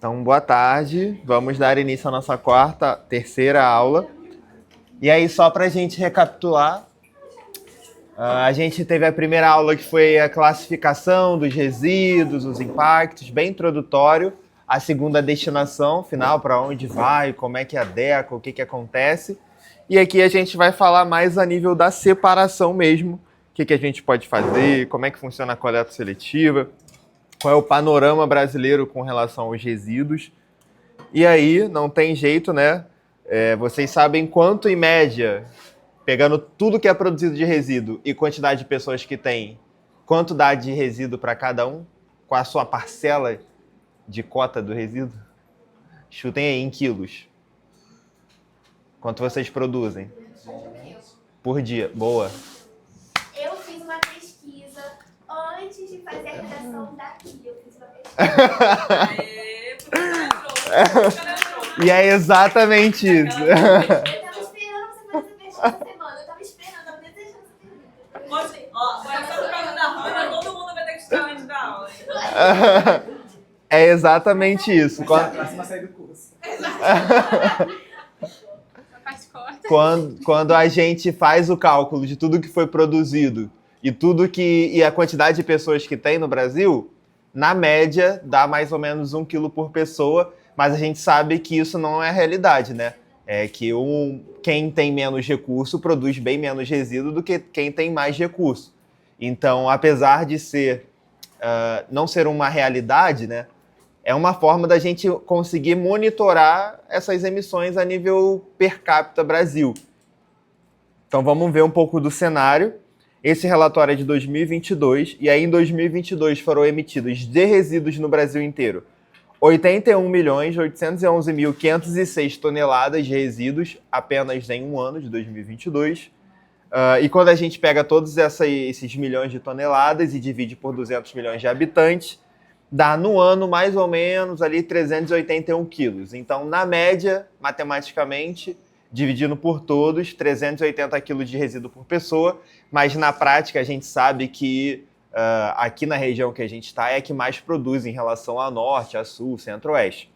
Então, boa tarde. Vamos dar início à nossa terceira aula. E aí, só para a gente recapitular, a gente teve a primeira aula que foi a classificação dos resíduos, os impactos, bem introdutório. A segunda, a destinação final, para onde vai, como é que adequa, o que acontece. E aqui a gente vai falar mais a nível da separação mesmo. O que a gente pode fazer, como é que funciona a coleta seletiva, qual é o panorama brasileiro com relação aos resíduos. E aí, não tem jeito, né? Vocês sabem quanto, em média, pegando tudo que é produzido de resíduo e quantidade de pessoas que tem, quanto dá de resíduo para cada um? Qual a sua parcela de cota do resíduo? Chutem aí, em quilos. Quanto vocês produzem? Por dia. Boa. Eu fiz uma pesquisa antes de fazer a redação daqui. Eu fiz uma pesquisa. E é exatamente isso. Eu tava esperando você fazer essa pesquisa essa semana. Eu tava esperando, eu desejando essa pergunta. Vai ser por causa da Hannah, todo mundo vai ter que estudar antes da aula. É exatamente isso. Quando a gente faz o cálculo de tudo que foi produzido e a quantidade de pessoas que tem no Brasil, na média dá mais ou menos 1 quilo por pessoa, mas a gente sabe que isso não é a realidade, né? É que quem tem menos recurso produz bem menos resíduo do que quem tem mais recurso. Então, apesar de não ser uma realidade, né? É uma forma da gente conseguir monitorar essas emissões a nível per capita Brasil. Então vamos ver um pouco do cenário. Esse relatório é de 2022, e aí em 2022 foram emitidos de resíduos no Brasil inteiro 81.811.506 toneladas de resíduos apenas em um ano de 2022. E quando a gente pega todos esses milhões de toneladas e divide por 200 milhões de habitantes, dá no ano mais ou menos ali 381 quilos. Então, na média, matematicamente, dividindo por todos, 380 quilos de resíduo por pessoa, mas na prática a gente sabe que aqui na região que a gente está é a que mais produz em relação a norte, a sul, centro-oeste.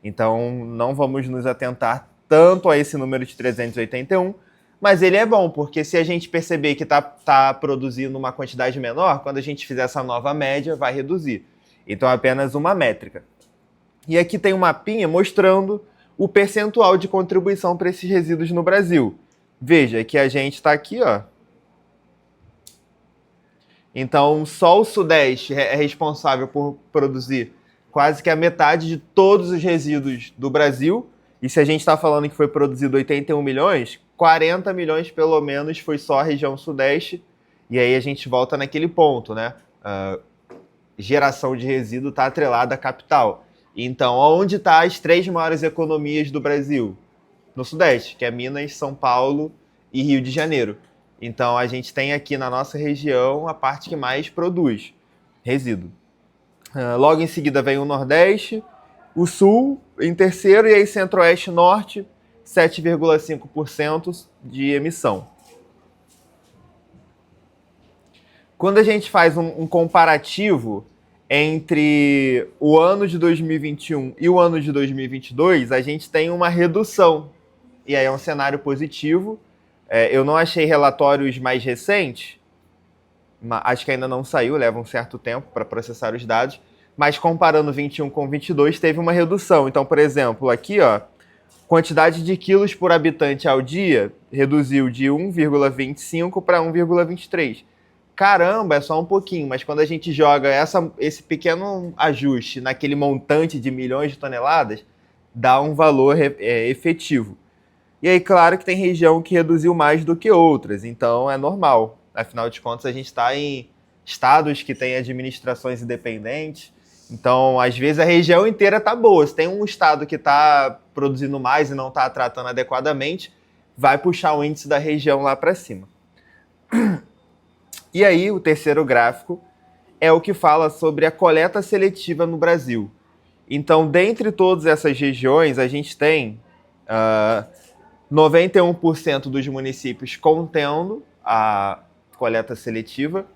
Então, não vamos nos atentar tanto a esse número de 381, mas ele é bom, porque se a gente perceber que está produzindo uma quantidade menor, quando a gente fizer essa nova média, vai reduzir. Então, é apenas uma métrica. E aqui tem um mapinha mostrando o percentual de contribuição para esses resíduos no Brasil. Veja que a gente está aqui, ó. Então, só o Sudeste é responsável por produzir quase que a metade de todos os resíduos do Brasil. E se a gente está falando que foi produzido 81 milhões, 40 milhões pelo menos foi só a região Sudeste. E aí a gente volta naquele ponto, né? Geração de resíduo está atrelada à capital. Então, onde estão as 3 maiores economias do Brasil? No Sudeste, que é Minas, São Paulo e Rio de Janeiro. Então, a gente tem aqui na nossa região a parte que mais produz resíduo. Logo em seguida vem o Nordeste, o Sul em terceiro e aí Centro-Oeste e Norte, 7,5% de emissão. Quando a gente faz um comparativo entre o ano de 2021 e o ano de 2022, a gente tem uma redução. E aí é um cenário positivo. Eu não achei relatórios mais recentes, acho que ainda não saiu, leva um certo tempo para processar os dados, mas comparando 21 com 22, teve uma redução. Então, por exemplo, aqui, ó, quantidade de quilos por habitante ao dia reduziu de 1,25 para 1,23. Caramba, é só um pouquinho, mas quando a gente joga esse pequeno ajuste naquele montante de milhões de toneladas, dá um valor efetivo. E aí, claro que tem região que reduziu mais do que outras, então é normal. Afinal de contas, a gente está em estados que têm administrações independentes, então, às vezes, a região inteira está boa. Se tem um estado que está produzindo mais e não está tratando adequadamente, vai puxar o índice da região lá para cima. E aí, o terceiro gráfico é o que fala sobre a coleta seletiva no Brasil. Então, dentre todas essas regiões, a gente tem 91% dos municípios contendo a coleta seletiva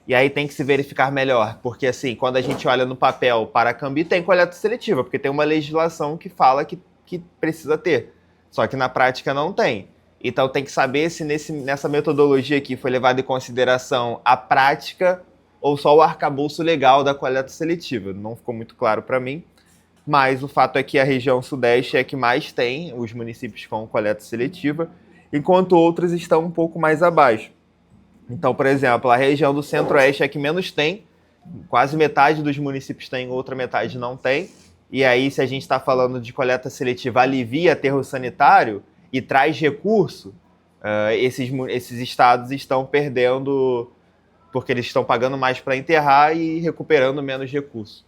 E aí tem que se verificar melhor, porque assim, quando a gente olha no papel Paracambi, tem coleta seletiva, porque tem uma legislação que fala que precisa ter. Só que na prática não tem. Então tem que saber se nessa metodologia aqui foi levado em consideração a prática ou só o arcabouço legal da coleta seletiva. Não ficou muito claro para mim, mas o fato é que a região sudeste é a que mais tem os municípios com coleta seletiva, enquanto outros estão um pouco mais abaixo. Então, por exemplo, a região do centro-oeste é a que menos tem, quase metade dos municípios tem, outra metade não tem. E aí, se a gente está falando de coleta seletiva, alivia aterro sanitário e traz recurso, esses estados estão perdendo, porque eles estão pagando mais para enterrar e recuperando menos recurso.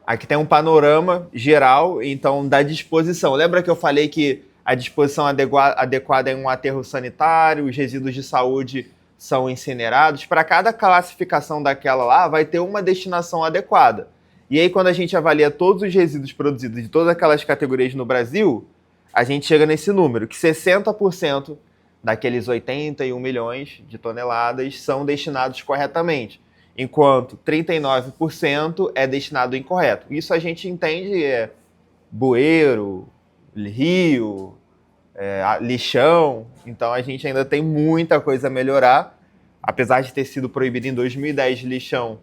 Aqui tem um panorama geral, então, da disposição. Lembra que eu falei que a disposição adequada é um aterro sanitário, os resíduos de saúde são incinerados? Para cada classificação daquela lá, vai ter uma destinação adequada. E aí, quando a gente avalia todos os resíduos produzidos de todas aquelas categorias no Brasil, a gente chega nesse número, que 60% daqueles 81 milhões de toneladas são destinados corretamente, enquanto 39% é destinado incorreto. Isso a gente entende bueiro, rio, lixão, então a gente ainda tem muita coisa a melhorar, apesar de ter sido proibido em 2010 lixão,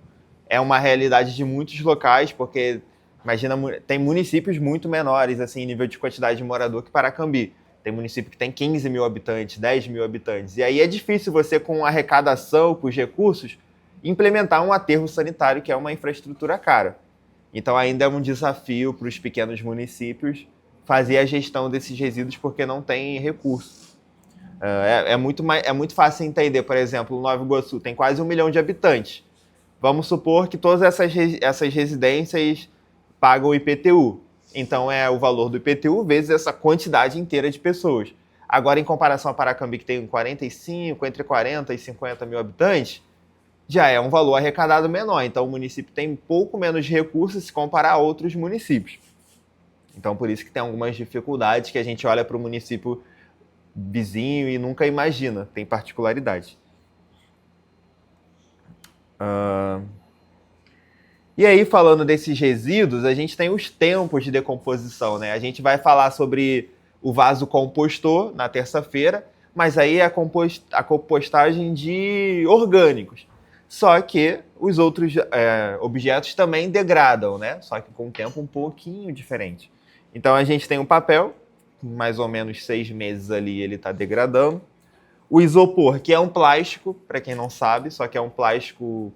é uma realidade de muitos locais, porque imagina, tem municípios muito menores assim, em nível de quantidade de morador que Paracambi. Tem município que tem 15 mil habitantes, 10 mil habitantes, e aí é difícil você, com arrecadação, com os recursos, implementar um aterro sanitário, que é uma infraestrutura cara. Então ainda é um desafio para os pequenos municípios fazer a gestão desses resíduos, porque não tem recurso. É muito fácil entender, por exemplo, o Nova Iguaçu tem quase 1 milhão de habitantes. Vamos supor que todas essas residências pagam o IPTU. Então é o valor do IPTU vezes essa quantidade inteira de pessoas. Agora, em comparação a Paracambi, que tem entre 40 e 50 mil habitantes, já é um valor arrecadado menor. Então o município tem pouco menos recursos se comparar a outros municípios. Então, por isso que tem algumas dificuldades que a gente olha para o município vizinho e nunca imagina, tem particularidade. E aí, falando desses resíduos, a gente tem os tempos de decomposição, né? A gente vai falar sobre o vaso compostor na terça-feira, mas aí é a compostagem de orgânicos. Só que os outros objetos também degradam, né? Só que com um tempo um pouquinho diferente. Então a gente tem um papel, mais ou menos 6 meses ali ele está degradando. O isopor, que é um plástico, para quem não sabe, só que é um plástico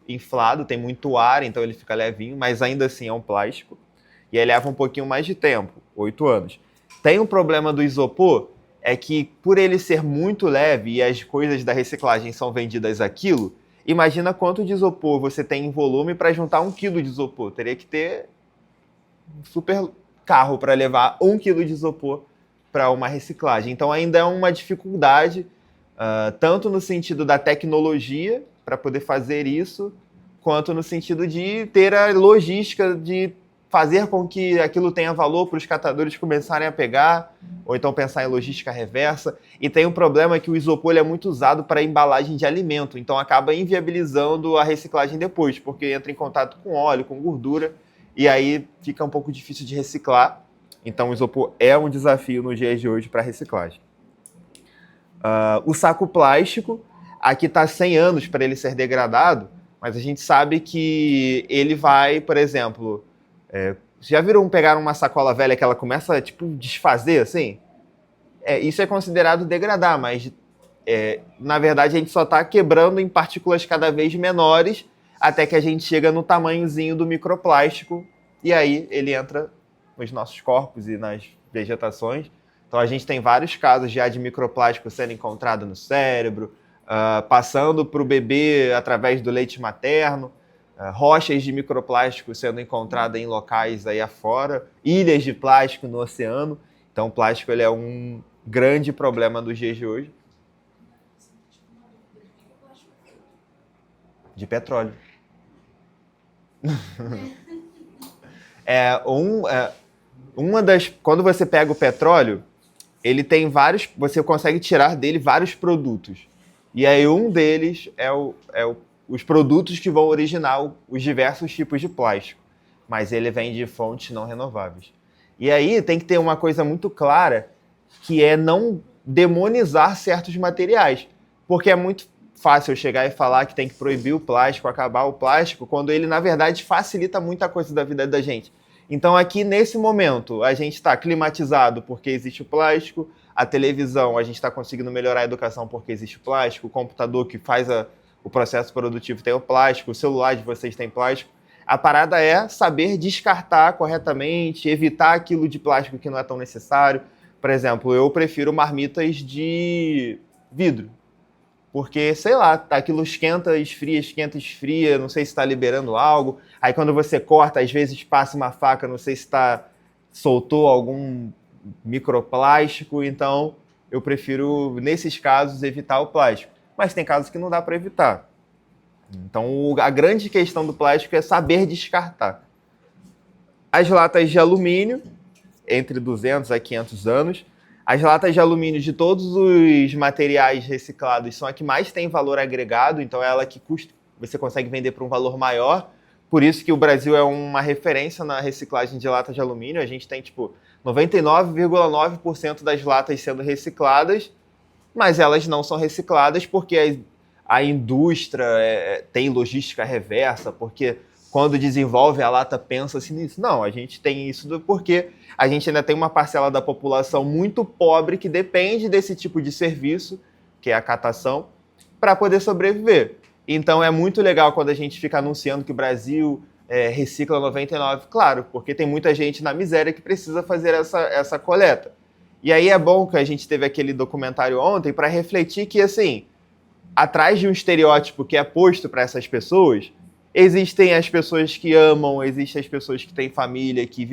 inflado, tem muito ar, então ele fica levinho, mas ainda assim é um plástico. E aí leva um pouquinho mais de tempo, 8 anos. Tem um problema do isopor, é que por ele ser muito leve e as coisas da reciclagem são vendidas a quilo, imagina quanto de isopor você tem em volume para juntar 1 quilo de isopor. Teria que ter um super carro para levar 1 quilo de isopor para uma reciclagem. Então ainda é uma dificuldade, tanto no sentido da tecnologia para poder fazer isso, quanto no sentido de ter a logística de fazer com que aquilo tenha valor para os catadores começarem a pegar, ou então pensar em logística reversa. E tem um problema que o isopor é muito usado para embalagem de alimento, então acaba inviabilizando a reciclagem depois, porque entra em contato com óleo, com gordura, e aí fica um pouco difícil de reciclar. Então o isopor é um desafio nos dias de hoje para reciclagem. O saco plástico, aqui está 100 anos para ele ser degradado, mas a gente sabe que ele vai, por exemplo... já viram pegar uma sacola velha que ela começa a desfazer assim? Isso é considerado degradar, mas na verdade a gente só está quebrando em partículas cada vez menores até que a gente chega no tamanhozinho do microplástico e aí ele entra nos nossos corpos e nas vegetações. Então a gente tem vários casos já de microplástico sendo encontrado no cérebro, passando para o bebê através do leite materno, rochas de microplástico sendo encontradas em locais aí afora, ilhas de plástico no oceano. Então o plástico ele é um grande problema dos dias de hoje. De petróleo. Quando você pega o petróleo, ele tem vários, você consegue tirar dele vários produtos. E aí um deles os produtos que vão originar os diversos tipos de plástico. Mas ele vem de fontes não renováveis. E aí tem que ter uma coisa muito clara, que é não demonizar certos materiais. Porque é muito fácil eu chegar e falar que tem que proibir o plástico, acabar o plástico, quando ele, na verdade, facilita muita coisa da vida da gente. Então aqui, nesse momento, a gente está climatizado porque existe o plástico, a televisão, a gente está conseguindo melhorar a educação porque existe o plástico, o computador que faz o processo produtivo tem o plástico, o celular de vocês tem plástico. A parada é saber descartar corretamente, evitar aquilo de plástico que não é tão necessário. Por exemplo, eu prefiro marmitas de vidro. Porque, sei lá, aquilo esquenta, esfria, não sei se está liberando algo. Aí quando você corta, às vezes passa uma faca, não sei se soltou algum microplástico. Então, eu prefiro, nesses casos, evitar o plástico. Mas tem casos que não dá para evitar. Então, a grande questão do plástico é saber descartar. As latas de alumínio, entre 200 a 500 anos. As latas de alumínio de todos os materiais reciclados são a que mais tem valor agregado, então é ela que você consegue vender por um valor maior. Por isso que o Brasil é uma referência na reciclagem de latas de alumínio. A gente tem, 99,9% das latas sendo recicladas, mas elas não são recicladas porque a indústria tem logística reversa, porque quando desenvolve a lata pensa-se nisso. Não, a gente tem isso porque a gente ainda tem uma parcela da população muito pobre que depende desse tipo de serviço, que é a catação, para poder sobreviver. Então é muito legal quando a gente fica anunciando que o Brasil recicla 99%, claro, porque tem muita gente na miséria que precisa fazer essa coleta. E aí é bom que a gente teve aquele documentário ontem para refletir que, assim, atrás de um estereótipo que é posto para essas pessoas, existem as pessoas que amam, existem as pessoas que têm família, que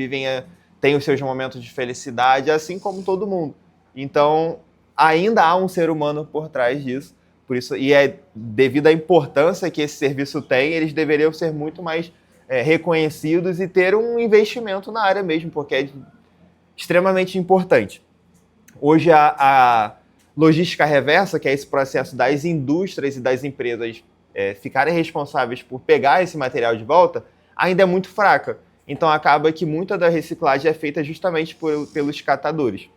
têm os seus momentos de felicidade, assim como todo mundo. Então, ainda há um ser humano por trás disso. Por isso, e devido à importância que esse serviço tem, eles deveriam ser muito mais reconhecidos e ter um investimento na área mesmo, porque é extremamente importante. Hoje, a logística reversa, que é esse processo das indústrias e das empresas ficarem responsáveis por pegar esse material de volta, ainda é muito fraca. Então acaba que muita da reciclagem é feita justamente pelos catadores.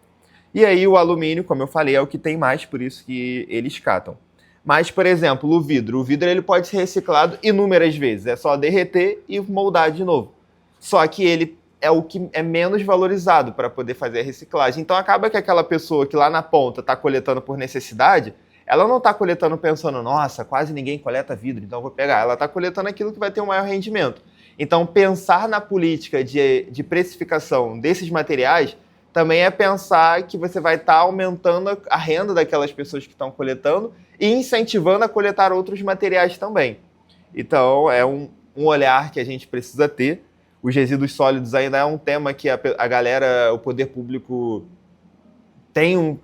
E aí o alumínio, como eu falei, é o que tem mais, por isso que eles catam. Mas, por exemplo, o vidro ele pode ser reciclado inúmeras vezes, é só derreter e moldar de novo. Só que ele é o que é menos valorizado para poder fazer a reciclagem. Então acaba que aquela pessoa que lá na ponta está coletando por necessidade, ela não está coletando pensando, nossa, quase ninguém coleta vidro, então eu vou pegar. Ela está coletando aquilo que vai ter um maior rendimento. Então, pensar na política de precificação desses materiais também é pensar que você vai estar aumentando a renda daquelas pessoas que estão coletando e incentivando a coletar outros materiais também. Então, é um olhar que a gente precisa ter. Os resíduos sólidos ainda é um tema que a galera, o poder público tem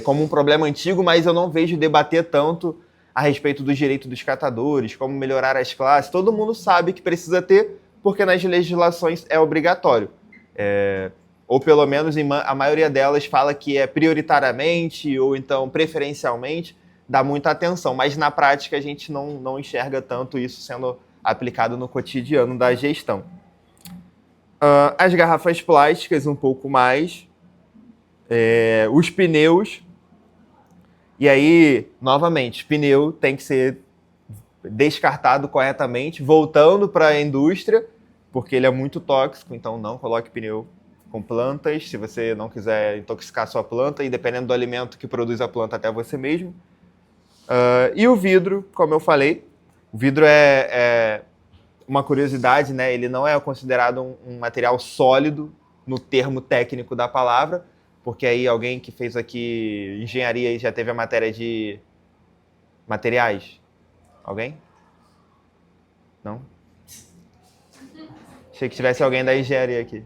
como um problema antigo, mas eu não vejo debater tanto a respeito dos direitos dos catadores, como melhorar as classes. Todo mundo sabe que precisa ter, porque nas legislações é obrigatório. Ou pelo menos a maioria delas fala que é prioritariamente ou então preferencialmente, dá muita atenção, mas na prática a gente não enxerga tanto isso sendo aplicado no cotidiano da gestão. As garrafas plásticas um pouco mais, os pneus, e aí, novamente, pneu tem que ser descartado corretamente, voltando para a indústria, porque ele é muito tóxico, então não coloque pneu com plantas, se você não quiser intoxicar sua planta, e dependendo do alimento que produz a planta, até você mesmo. E o vidro, como eu falei, o vidro é uma curiosidade, né? Ele não é considerado um material sólido no termo técnico da palavra, porque aí alguém que fez aqui engenharia e já teve a matéria de materiais. Alguém? Não? Achei que tivesse alguém da engenharia aqui.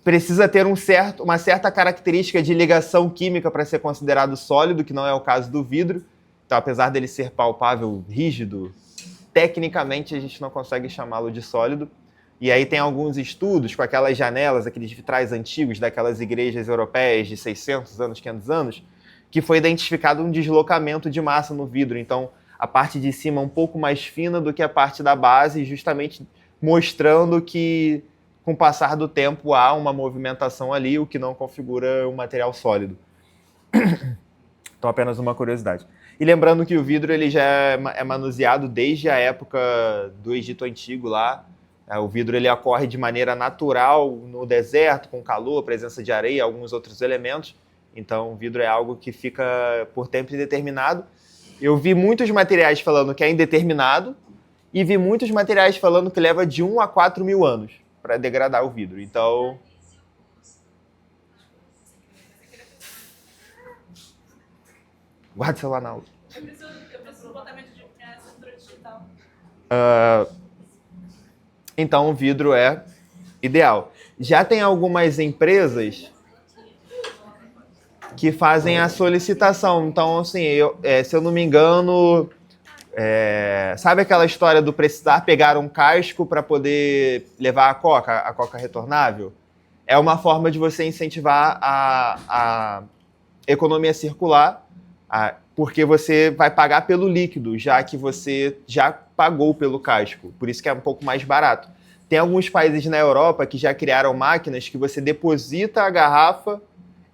Precisa ter uma certa característica de ligação química para ser considerado sólido, que não é o caso do vidro. Então, apesar dele ser palpável, rígido, tecnicamente a gente não consegue chamá-lo de sólido. E aí tem alguns estudos com aquelas janelas, aqueles vitrais antigos daquelas igrejas europeias de 600 anos, 500 anos, que foi identificado um deslocamento de massa no vidro. Então, a parte de cima é um pouco mais fina do que a parte da base, justamente mostrando que, com o passar do tempo, há uma movimentação ali, o que não configura um material sólido. Então, apenas uma curiosidade. E lembrando que o vidro ele já é manuseado desde a época do Egito Antigo lá. O vidro ele ocorre de maneira natural no deserto, com calor, presença de areia, alguns outros elementos. Então, o vidro é algo que fica por tempo indeterminado. Eu vi muitos materiais falando que é indeterminado e vi muitos materiais falando que leva de 1 a 4 mil anos para degradar o vidro. Então... Guarda o celular na aula. Eu preciso botar minha assinatura digital. Então, o vidro é ideal. Já tem algumas empresas que fazem a solicitação. Então, assim, se eu não me engano, sabe aquela história do precisar pegar um casco para poder levar a coca retornável? É uma forma de você incentivar a economia circular, porque você vai pagar pelo líquido, já que você já pagou pelo casco. Por isso que é um pouco mais barato. Tem alguns países na Europa que já criaram máquinas que você deposita a garrafa,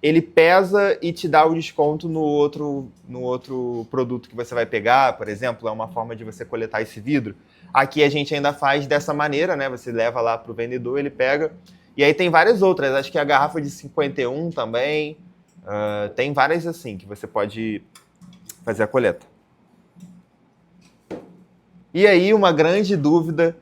ele pesa e te dá o desconto no outro produto que você vai pegar, por exemplo. É uma forma de você coletar esse vidro. Aqui a gente ainda faz dessa maneira, né? Você leva lá para o vendedor, ele pega. E aí tem várias outras. Acho que a garrafa de 51 também. Tem várias assim que você pode fazer a coleta. E aí uma grande dúvida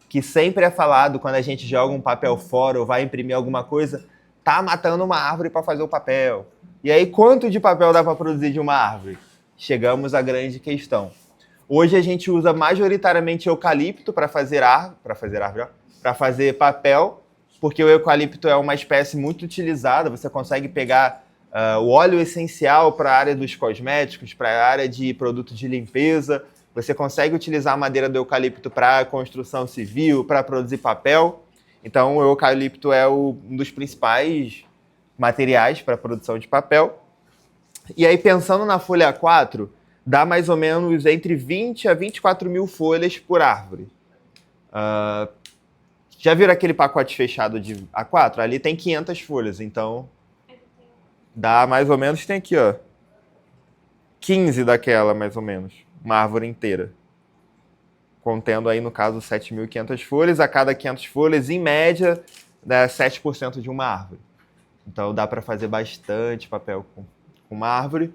que sempre é falado quando a gente joga um papel fora ou vai imprimir alguma coisa, tá matando uma árvore para fazer o papel. E aí quanto de papel dá para produzir de uma árvore? Chegamos à grande questão. Hoje a gente usa majoritariamente eucalipto para fazer papel, porque o eucalipto é uma espécie muito utilizada. Você consegue pegar o óleo essencial para a área dos cosméticos, para a área de produto de limpeza. Você consegue utilizar a madeira do eucalipto para construção civil, para produzir papel. Então, o eucalipto é um dos principais materiais para a produção de papel. E aí, pensando na folha A4, dá mais ou menos entre 20 a 24 mil folhas por árvore. Já viram aquele pacote fechado de A4? Ali tem 500 folhas, então dá mais ou menos, tem aqui, ó, 15 daquela, mais ou menos. Uma árvore inteira, contendo aí, no caso, 7.500 folhas. A cada 500 folhas, em média, dá 7% de uma árvore. Então, dá para fazer bastante papel com uma árvore.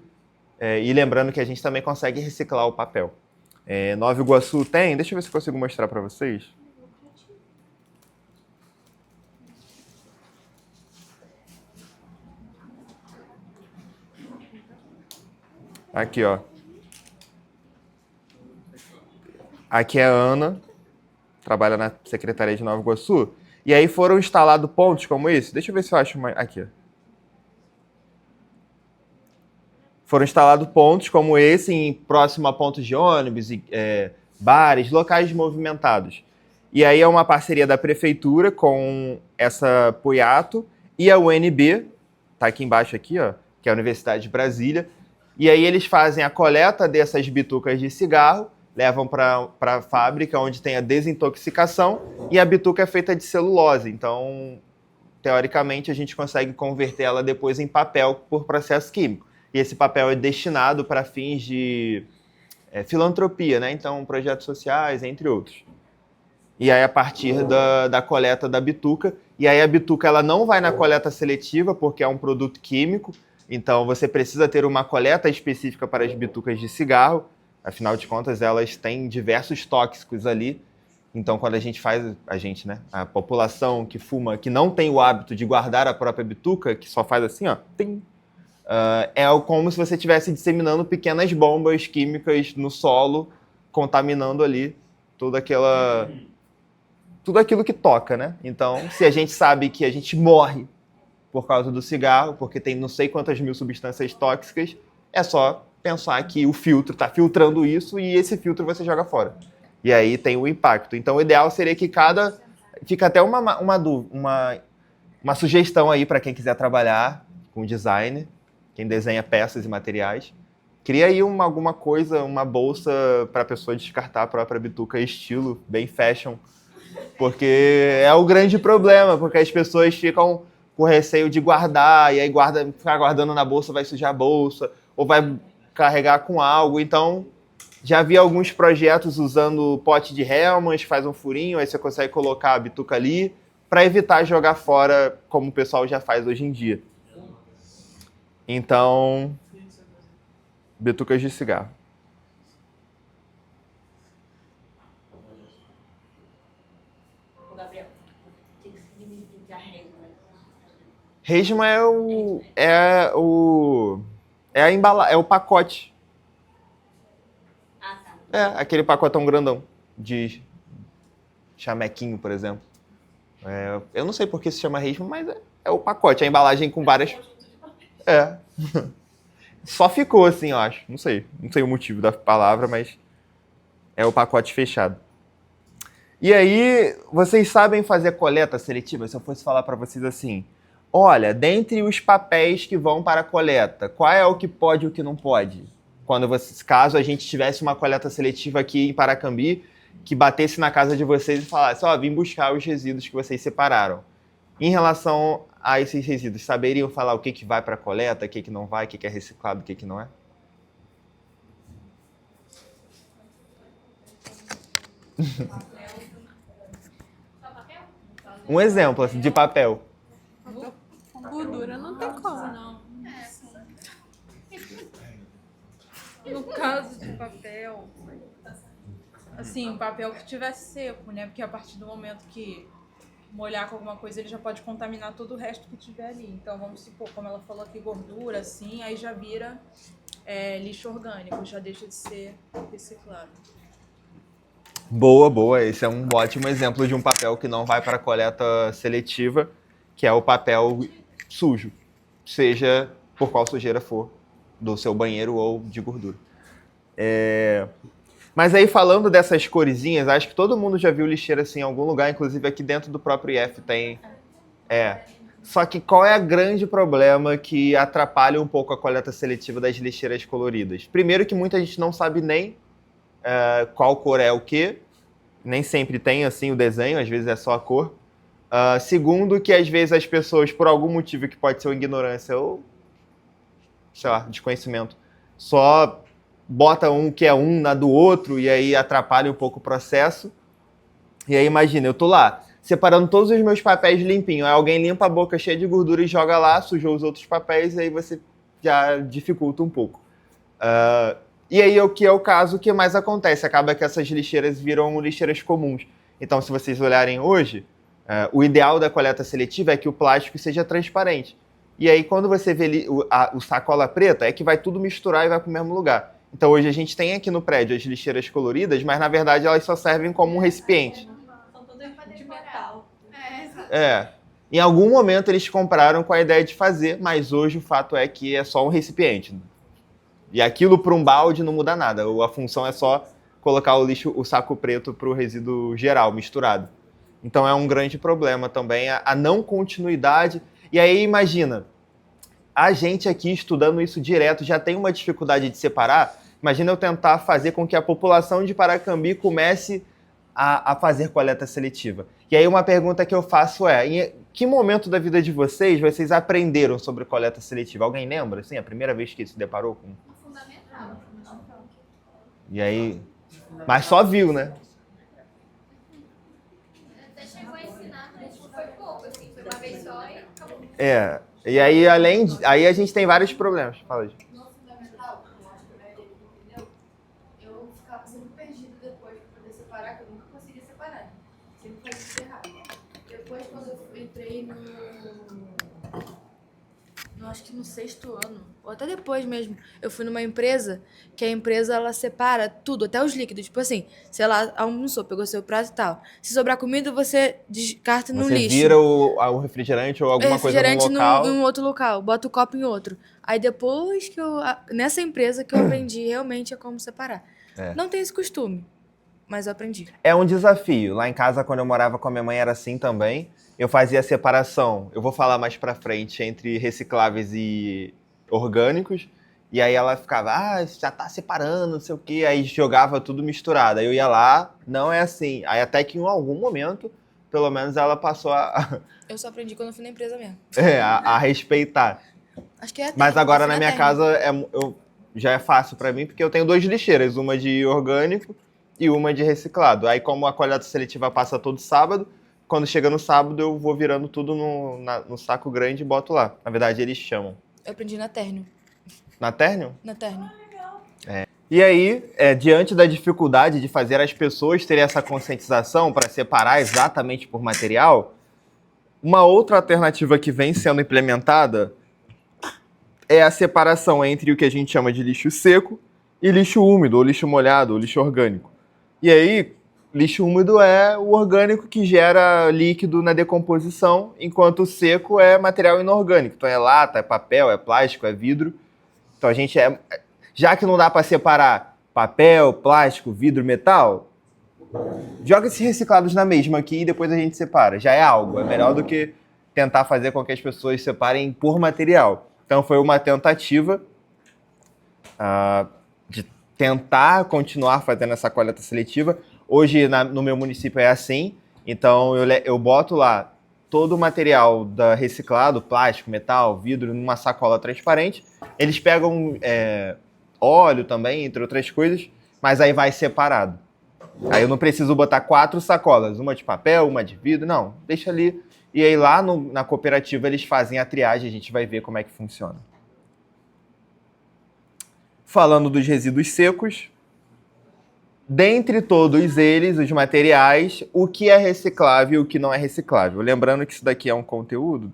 E lembrando que a gente também consegue reciclar o papel. Nova Iguaçu tem... Deixa eu ver se eu consigo mostrar para vocês. Aqui, ó. Aqui é a Ana, trabalha na Secretaria de Nova Iguaçu. E aí foram instalados pontos como esse. Deixa eu ver se eu acho uma... Aqui. Foram instalados pontos como esse próximo a pontos de ônibus, bares, locais movimentados. E aí é uma parceria da Prefeitura com essa Poiato e a UNB, tá aqui embaixo aqui, ó, que é a Universidade de Brasília. E aí eles fazem a coleta dessas bitucas de cigarro, levam para a fábrica, onde tem a desintoxicação, e a bituca é feita de celulose. Então, teoricamente, a gente consegue converter ela depois em papel por processo químico. E esse papel é destinado para fins de filantropia, né? Então, projetos sociais, entre outros. E aí, a partir da coleta da bituca, e aí a bituca ela não vai na coleta seletiva, porque é um produto químico, então você precisa ter uma coleta específica para as bitucas de cigarro. Afinal de contas, elas têm diversos tóxicos ali. Então, quando a gente faz... né? A população que fuma, que não tem o hábito de guardar a própria bituca, que só faz assim, ó... é como se você estivesse disseminando pequenas bombas químicas no solo, contaminando ali tudo aquilo que toca, né? Então, se a gente sabe que a gente morre por causa do cigarro, porque tem não sei quantas mil substâncias tóxicas, é só pensar que o filtro está filtrando isso e esse filtro você joga fora. E aí tem o impacto. Então, o ideal seria que cada fica até uma sugestão aí para quem quiser trabalhar com design, quem desenha peças e materiais. Cria aí alguma coisa, uma bolsa para a pessoa descartar a própria bituca estilo, bem fashion. Porque é o grande problema, porque as pessoas ficam com receio de guardar, e aí ficar guardando na bolsa vai sujar a bolsa, ou vai carregar com algo. Então, já vi alguns projetos usando pote de Hellmann's, faz um furinho, aí você consegue colocar a bituca ali, para evitar jogar fora, como o pessoal já faz hoje em dia. Então, bitucas de cigarro. Ô, Gabriel, o que significa resma? Resma é o pacote. Ah, tá. É, aquele pacotão grandão de chamequinho, por exemplo. Eu não sei por que se chama resma, mas é o pacote, a embalagem com várias... É. Só ficou assim, eu acho. Não sei o motivo da palavra, mas é o pacote fechado. E aí, vocês sabem fazer coleta seletiva? Se eu fosse falar para vocês assim, olha, dentre os papéis que vão para a coleta, qual é o que pode e o que não pode? Caso a gente tivesse uma coleta seletiva aqui em Paracambi, que batesse na casa de vocês e falasse, vim buscar os resíduos que vocês separaram. Em relação a esses resíduos, saberiam falar o que vai para a coleta, o que não vai, o que é reciclado, o que não é? Um exemplo assim, de papel. Gordura não tem como. No caso de papel, assim, o papel que estiver seco, né? Porque a partir do momento que molhar com alguma coisa, ele já pode contaminar todo o resto que tiver ali. Então, vamos supor, como ela falou aqui, gordura, assim, aí já vira lixo orgânico, já deixa de ser reciclado. Boa. Esse é um ótimo exemplo de um papel que não vai para a coleta seletiva, que é o papel sujo, seja por qual sujeira for, do seu banheiro ou de gordura. Mas aí, falando dessas coresinhas, acho que todo mundo já viu lixeira assim em algum lugar, inclusive aqui dentro do próprio IF tem. Só que qual é o grande problema que atrapalha um pouco a coleta seletiva das lixeiras coloridas? Primeiro que muita gente não sabe nem qual cor é o quê, nem sempre tem assim o desenho, às vezes é só a cor. Segundo que às vezes as pessoas, por algum motivo que pode ser ignorância ou, sei lá, desconhecimento, só bota um que é um na do outro e aí atrapalha um pouco o processo. E aí imagina, eu tô lá, separando todos os meus papéis limpinho, aí alguém limpa a boca cheia de gordura e joga lá, sujou os outros papéis, e aí você já dificulta um pouco. E aí o que é o caso que mais acontece, acaba que essas lixeiras viram lixeiras comuns. Então, se vocês olharem hoje, o ideal da coleta seletiva é que o plástico seja transparente. E aí, quando você vê o sacola preta, é que vai tudo misturar e vai para o mesmo lugar. Então, hoje a gente tem aqui no prédio as lixeiras coloridas, mas, na verdade, elas só servem como um recipiente. São todas de metal. Em algum momento, eles compraram com a ideia de fazer, mas hoje o fato é que é só um recipiente. E aquilo para um balde não muda nada. A função é só colocar o saco preto para o resíduo geral, misturado. Então, é um grande problema também a não continuidade. E aí, imagina, a gente aqui estudando isso direto já tem uma dificuldade de separar. Imagina eu tentar fazer com que a população de Paracambi comece a fazer coleta seletiva. E aí uma pergunta que eu faço em que momento da vida de vocês aprenderam sobre coleta seletiva? Alguém lembra? Assim, a primeira vez que se deparou com... Fundamental. E aí... Mas só viu, né? Até chegou a ensinar, mas foi pouco, assim, foi uma vez só e acabou. E aí, aí a gente tem vários problemas. Fala, gente. No fundamental, eu acho que a maioria entendeu, eu ficava sempre perdida depois para poder separar, que eu nunca conseguia separar. Sempre fazia tudo errado. Depois, quando eu entrei acho que no 6º ano, ou até depois mesmo, eu fui numa empresa, que a empresa, ela separa tudo, até os líquidos. Tipo assim, sei lá, almoçou, pegou seu prato e tal. Se sobrar comida, você descarta no lixo. Você vira o refrigerante ou alguma coisa no local. Em outro local, bota o copo em outro. Aí depois que nessa empresa que eu aprendi realmente a como separar. Não tem esse costume. mas eu aprendi. É um desafio. Lá em casa, quando eu morava com a minha mãe, era assim também. Eu fazia a separação, eu vou falar mais pra frente, entre recicláveis e orgânicos. E aí ela ficava, já tá separando, não sei o quê. Aí jogava tudo misturado. Aí eu ia lá, não é assim. Aí até que em algum momento, pelo menos ela passou Eu só aprendi quando eu fui na empresa mesmo. a respeitar. Acho que é Mas agora na ensina minha técnico. casa já é fácil pra mim, porque eu tenho 2 lixeiras, uma de orgânico e uma de reciclado. Aí como a coleta seletiva passa todo sábado, quando chega no sábado eu vou virando tudo no saco grande e boto lá. Na verdade eles chamam. Eu aprendi na Térnio. Na Térnio? Na Térnio. E aí, diante da dificuldade de fazer as pessoas terem essa conscientização para separar exatamente por material, uma outra alternativa que vem sendo implementada é a separação entre o que a gente chama de lixo seco e lixo úmido, ou lixo molhado, ou lixo orgânico. E aí, lixo úmido é o orgânico que gera líquido na decomposição, enquanto o seco é material inorgânico. Então é lata, é papel, é plástico, é vidro. Então a gente já que não dá para separar papel, plástico, vidro, metal, joga esses reciclados na mesma aqui e depois a gente separa. Já é algo, é melhor do que tentar fazer com que as pessoas separem por material. Então foi uma tentativa de tentar continuar fazendo essa coleta seletiva. Hoje no meu município é assim, então eu boto lá todo o material reciclado, plástico, metal, vidro, numa sacola transparente. Eles pegam óleo também, entre outras coisas, mas aí vai separado. Aí eu não preciso botar 4 sacolas, uma de papel, uma de vidro, não, deixa ali. E aí lá na cooperativa eles fazem a triagem, a gente vai ver como é que funciona. Falando dos resíduos secos, dentre todos eles, os materiais, o que é reciclável e o que não é reciclável. Lembrando que isso daqui é um conteúdo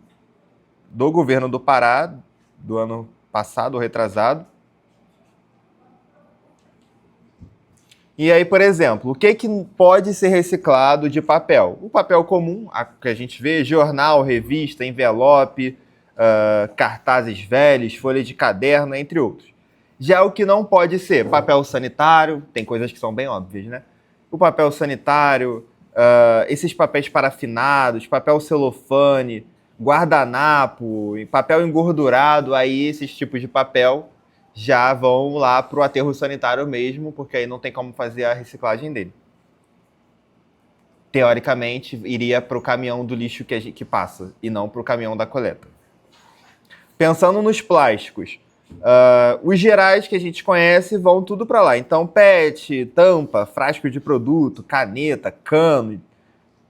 do governo do Pará, do ano passado, ou retrasado. E aí, por exemplo, o que pode ser reciclado de papel? O papel comum, que a gente vê, jornal, revista, envelope, cartazes velhos, folha de caderno, entre outros. Já o que não pode ser, papel sanitário, tem coisas que são bem óbvias, né? O papel sanitário, esses papéis parafinados, papel celofane, guardanapo, papel engordurado, aí esses tipos de papel já vão lá para o aterro sanitário mesmo, porque aí não tem como fazer a reciclagem dele. Teoricamente, iria para o caminhão do lixo que passa, e não para o caminhão da coleta. Pensando nos plásticos, os gerais que a gente conhece vão tudo para lá. Então, PET, tampa, frasco de produto, caneta, cano e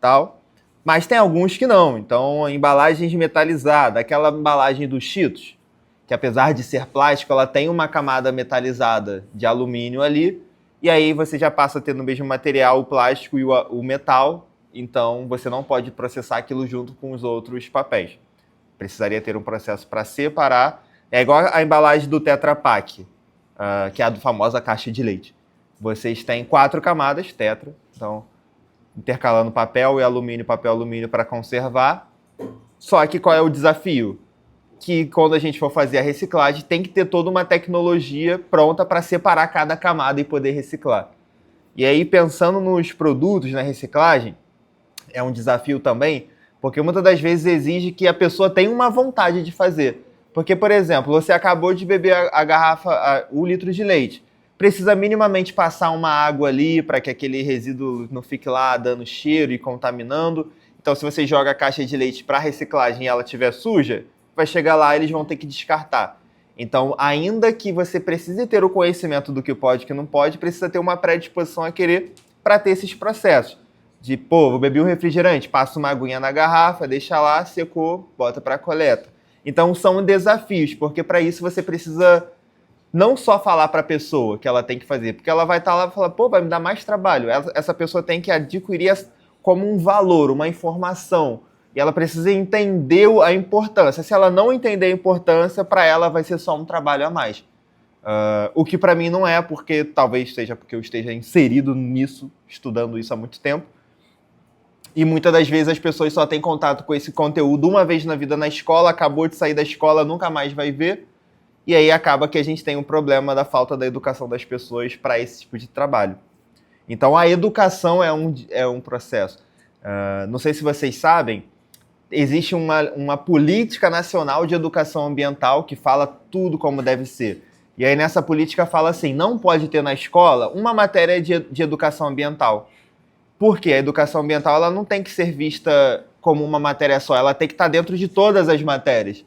tal. Mas tem alguns que não. Então, embalagens metalizadas, aquela embalagem dos Cheetos, que apesar de ser plástico, ela tem uma camada metalizada de alumínio ali, e aí você já passa a ter no mesmo material o plástico e o metal, então você não pode processar aquilo junto com os outros papéis. Precisaria ter um processo para separar. É igual a embalagem do Tetra Pak, que é a famosa caixa de leite. Vocês têm 4 camadas, tetra, então intercalando papel e alumínio para conservar. Só que qual é o desafio? Que quando a gente for fazer a reciclagem, tem que ter toda uma tecnologia pronta para separar cada camada e poder reciclar. E aí, pensando nos produtos, na reciclagem, é um desafio também, porque muitas das vezes exige que a pessoa tenha uma vontade de fazer. Porque, por exemplo, você acabou de beber a garrafa, o litro de leite. Precisa minimamente passar uma água ali para que aquele resíduo não fique lá dando cheiro e contaminando. Então, se você joga a caixa de leite para reciclagem e ela estiver suja, vai chegar lá e eles vão ter que descartar. Então, ainda que você precise ter o conhecimento do que pode e que não pode, precisa ter uma predisposição a querer para ter esses processos. De, vou beber um refrigerante, passa uma aguinha na garrafa, deixa lá, secou, bota para a coleta. Então, são desafios, porque para isso você precisa não só falar para a pessoa que ela tem que fazer, porque ela vai estar lá e falar, vai me dar mais trabalho. Essa pessoa tem que adquirir como um valor, uma informação. E ela precisa entender a importância. Se ela não entender a importância, para ela vai ser só um trabalho a mais. O que para mim não é, porque talvez seja porque eu esteja inserido nisso, estudando isso há muito tempo. E muitas das vezes as pessoas só têm contato com esse conteúdo uma vez na vida na escola, acabou de sair da escola, nunca mais vai ver. E aí acaba que a gente tem um problema da falta da educação das pessoas para esse tipo de trabalho. Então, a educação é um processo. Não sei se vocês sabem, existe uma política nacional de educação ambiental que fala tudo como deve ser. E aí, nessa política, fala assim, não pode ter na escola uma matéria de educação ambiental. Por quê? A educação ambiental ela não tem que ser vista como uma matéria só, ela tem que estar dentro de todas as matérias.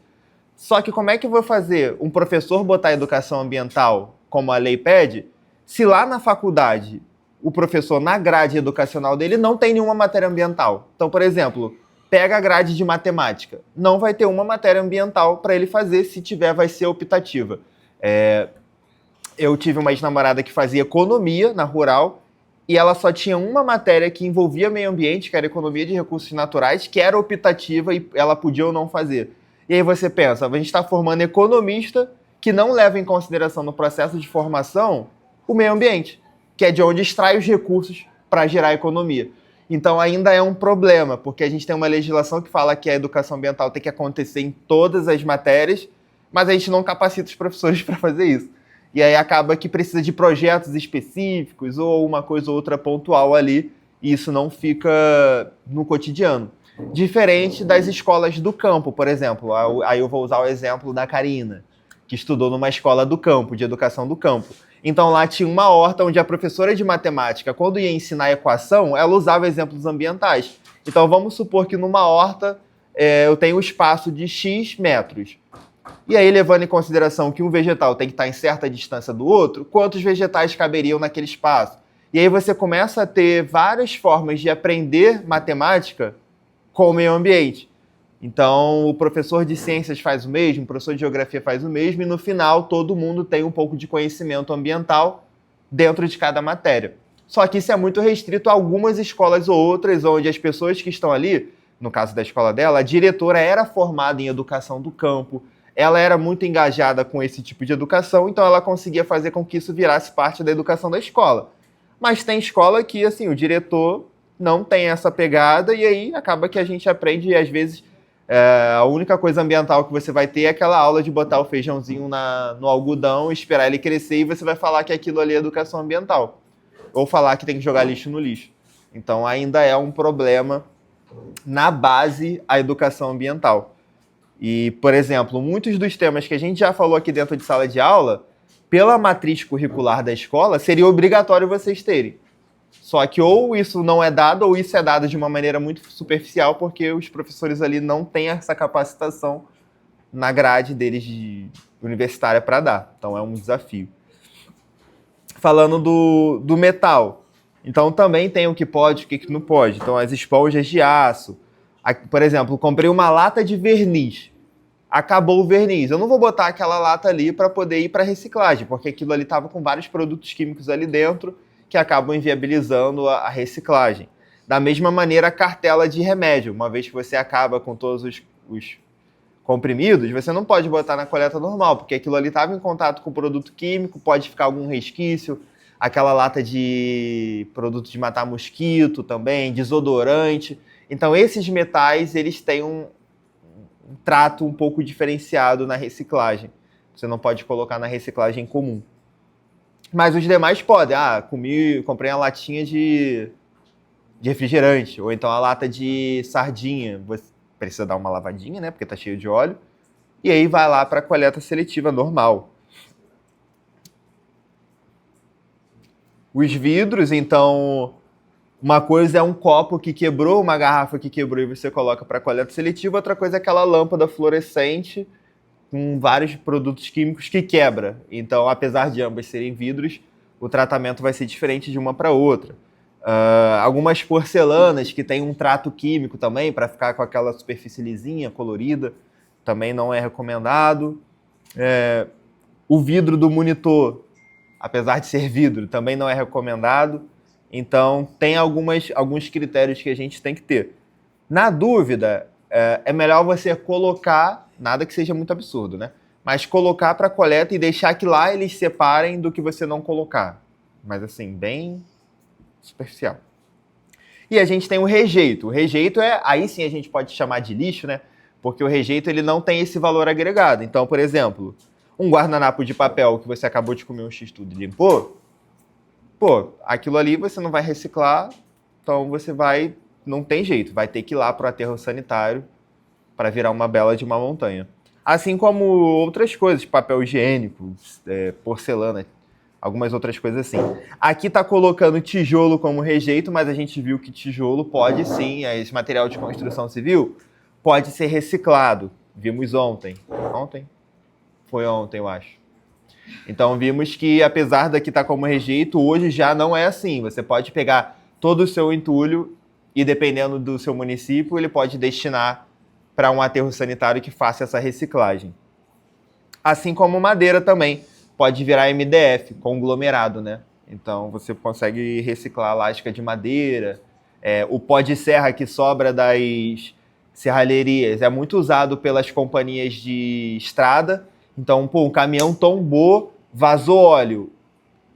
Só que como é que eu vou fazer um professor botar educação ambiental, como a lei pede, se lá na faculdade o professor, na grade educacional dele, não tem nenhuma matéria ambiental? Então, por exemplo, pega a grade de matemática. Não vai ter uma matéria ambiental para ele fazer, se tiver vai ser optativa. Eu tive uma ex-namorada que fazia economia na rural e ela só tinha uma matéria que envolvia meio ambiente, que era economia de recursos naturais, que era optativa e ela podia ou não fazer. E aí você pensa, a gente está formando economista que não leva em consideração no processo de formação o meio ambiente, que é de onde extrai os recursos para gerar economia. Então ainda é um problema, porque a gente tem uma legislação que fala que a educação ambiental tem que acontecer em todas as matérias, mas a gente não capacita os professores para fazer isso. E aí acaba que precisa de projetos específicos ou uma coisa ou outra pontual ali, e isso não fica no cotidiano. Diferente das escolas do campo, por exemplo. Aí eu vou usar o exemplo da Karina, que estudou numa escola do campo, de educação do campo. Então lá tinha uma horta onde a professora de matemática, quando ia ensinar a equação, ela usava exemplos ambientais. Então vamos supor que numa horta eu tenho um espaço de X metros. E aí, levando em consideração que um vegetal tem que estar em certa distância do outro, quantos vegetais caberiam naquele espaço? E aí você começa a ter várias formas de aprender matemática com o meio ambiente. Então, o professor de ciências faz o mesmo, o professor de geografia faz o mesmo, e no final todo mundo tem um pouco de conhecimento ambiental dentro de cada matéria. Só que isso é muito restrito a algumas escolas ou outras, onde as pessoas que estão ali, no caso da escola dela, a diretora era formada em educação do campo, ela era muito engajada com esse tipo de educação, então ela conseguia fazer com que isso virasse parte da educação da escola. Mas tem escola que, assim, o diretor não tem essa pegada e aí acaba que a gente aprende e às vezes a única coisa ambiental que você vai ter é aquela aula de botar o feijãozinho no algodão, esperar ele crescer e você vai falar que aquilo ali é educação ambiental. Ou falar que tem que jogar lixo no lixo. Então ainda é um problema na base a educação ambiental. E, por exemplo, muitos dos temas que a gente já falou aqui dentro de sala de aula, pela matriz curricular da escola, seria obrigatório vocês terem. Só que ou isso não é dado, ou isso é dado de uma maneira muito superficial, porque os professores ali não têm essa capacitação na grade deles de universitária para dar. Então é um desafio. Falando do metal, então também tem o que pode e o que não pode. Então as esponjas de aço. Por exemplo, comprei uma lata de verniz. Acabou o verniz. Eu não vou botar aquela lata ali para poder ir para reciclagem, porque aquilo ali estava com vários produtos químicos ali dentro que acabam inviabilizando a reciclagem. Da mesma maneira, a cartela de remédio. Uma vez que você acaba com todos os comprimidos, você não pode botar na coleta normal, porque aquilo ali estava em contato com o produto químico, pode ficar algum resquício. Aquela lata de produto de matar mosquito também, desodorante. Então, esses metais, eles têm um trato um pouco diferenciado na reciclagem. Você não pode colocar na reciclagem comum. Mas os demais podem. Comprei uma latinha de refrigerante, ou então a lata de sardinha. Você precisa dar uma lavadinha, né, porque está cheio de óleo. E aí vai lá para a coleta seletiva normal. Os vidros, então... Uma coisa é um copo que quebrou, uma garrafa que quebrou e você coloca para coleta seletiva. Outra coisa é aquela lâmpada fluorescente com vários produtos químicos que quebra. Então, apesar de ambas serem vidros, o tratamento vai ser diferente de uma para outra. Algumas porcelanas que têm um trato químico também, para ficar com aquela superfície lisinha, colorida, também não é recomendado. O vidro do monitor, apesar de ser vidro, também não é recomendado. Então, tem alguns critérios que a gente tem que ter. Na dúvida, é melhor você colocar, nada que seja muito absurdo, né? Mas colocar para coleta e deixar que lá eles separem do que você não colocar. Mas assim, bem superficial. E a gente tem o rejeito. O rejeito aí sim a gente pode chamar de lixo, né? Porque o rejeito ele não tem esse valor agregado. Então, por exemplo, um guardanapo de papel que você acabou de comer um x-tudo e limpou, pô, aquilo ali você não vai reciclar, então você vai, não tem jeito, vai ter que ir lá para o aterro sanitário para virar uma bela de uma montanha. Assim como outras coisas, papel higiênico, porcelana, algumas outras coisas assim. Aqui está colocando tijolo como rejeito, mas a gente viu que tijolo pode sim, esse material de construção civil, pode ser reciclado. Vimos ontem. Ontem? Foi ontem, eu acho. Então vimos que, apesar daqui estar como rejeito, hoje já não é assim. Você pode pegar todo o seu entulho e, dependendo do seu município, ele pode destinar para um aterro sanitário que faça essa reciclagem. Assim como madeira também pode virar MDF, conglomerado, né? Então você consegue reciclar a lasca de madeira, o pó de serra que sobra das serralherias é muito usado pelas companhias de estrada. Então, pô, um caminhão tombou, vazou óleo.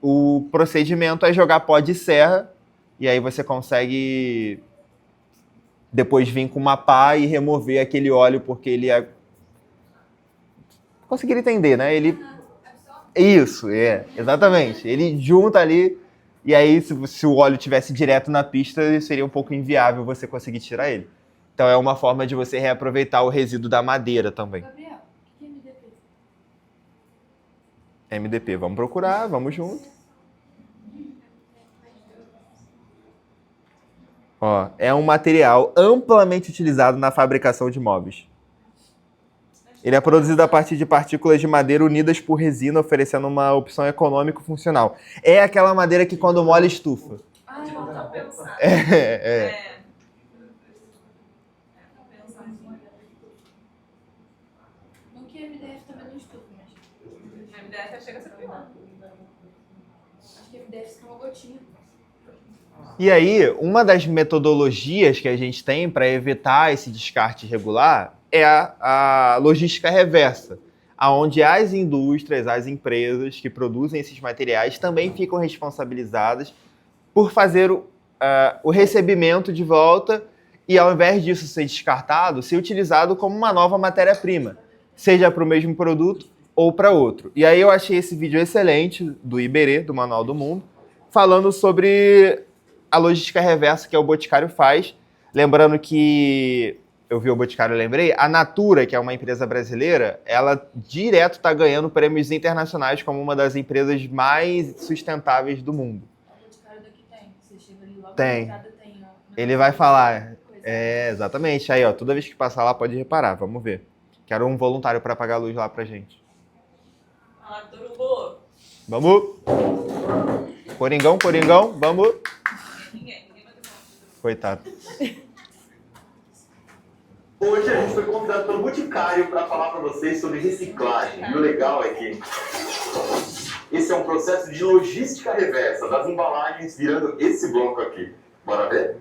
O procedimento é jogar pó de serra e aí você consegue depois vir com uma pá e remover aquele óleo porque ele é... Conseguiram entender, né? Ele... Isso, exatamente. Ele junta ali e aí se o óleo tivesse direto na pista, seria um pouco inviável você conseguir tirar ele. Então é uma forma de você reaproveitar o resíduo da madeira também. Gabriel, o que é MDP? MDP, vamos procurar, vamos junto. Ó, é um material amplamente utilizado na fabricação de móveis. Ele é produzido a partir de partículas de madeira unidas por resina, oferecendo uma opção econômico-funcional. É aquela madeira que quando molha estufa. Ah, Tá pensando. não que MDF também não estufa, mas A MDF chega a ser pior. acho que MDF fica uma gotinha. E aí, uma das metodologias que a gente tem para evitar esse descarte irregular é a logística reversa, onde as indústrias, as empresas que produzem esses materiais também ficam responsabilizadas por fazer o recebimento de volta e, ao invés disso ser descartado, ser utilizado como uma nova matéria-prima, seja para o mesmo produto ou para outro. E aí eu achei esse vídeo excelente do Iberê, do Manual do Mundo, falando sobre a logística reversa que o Boticário faz. Lembrando que, eu vi o Boticário, lembrei, a Natura, que é uma empresa brasileira, ela direto está ganhando prêmios internacionais como uma das empresas mais sustentáveis do mundo. O Boticário daqui tem. Você chega ali logo Tem. na entrada, tem. Ó, Ele vai falar, exatamente, aí ó, toda vez que passar lá pode reparar, vamos ver. Quero um voluntário para apagar a luz lá pra gente. Ah, Turumbo. Vamos! Coringão, vamos! Ninguém vai ter como. Coitado. Hoje a gente foi convidado pelo Boticário para falar para vocês sobre reciclagem. E o legal é que esse é um processo de logística reversa das embalagens virando esse bloco aqui. Bora ver?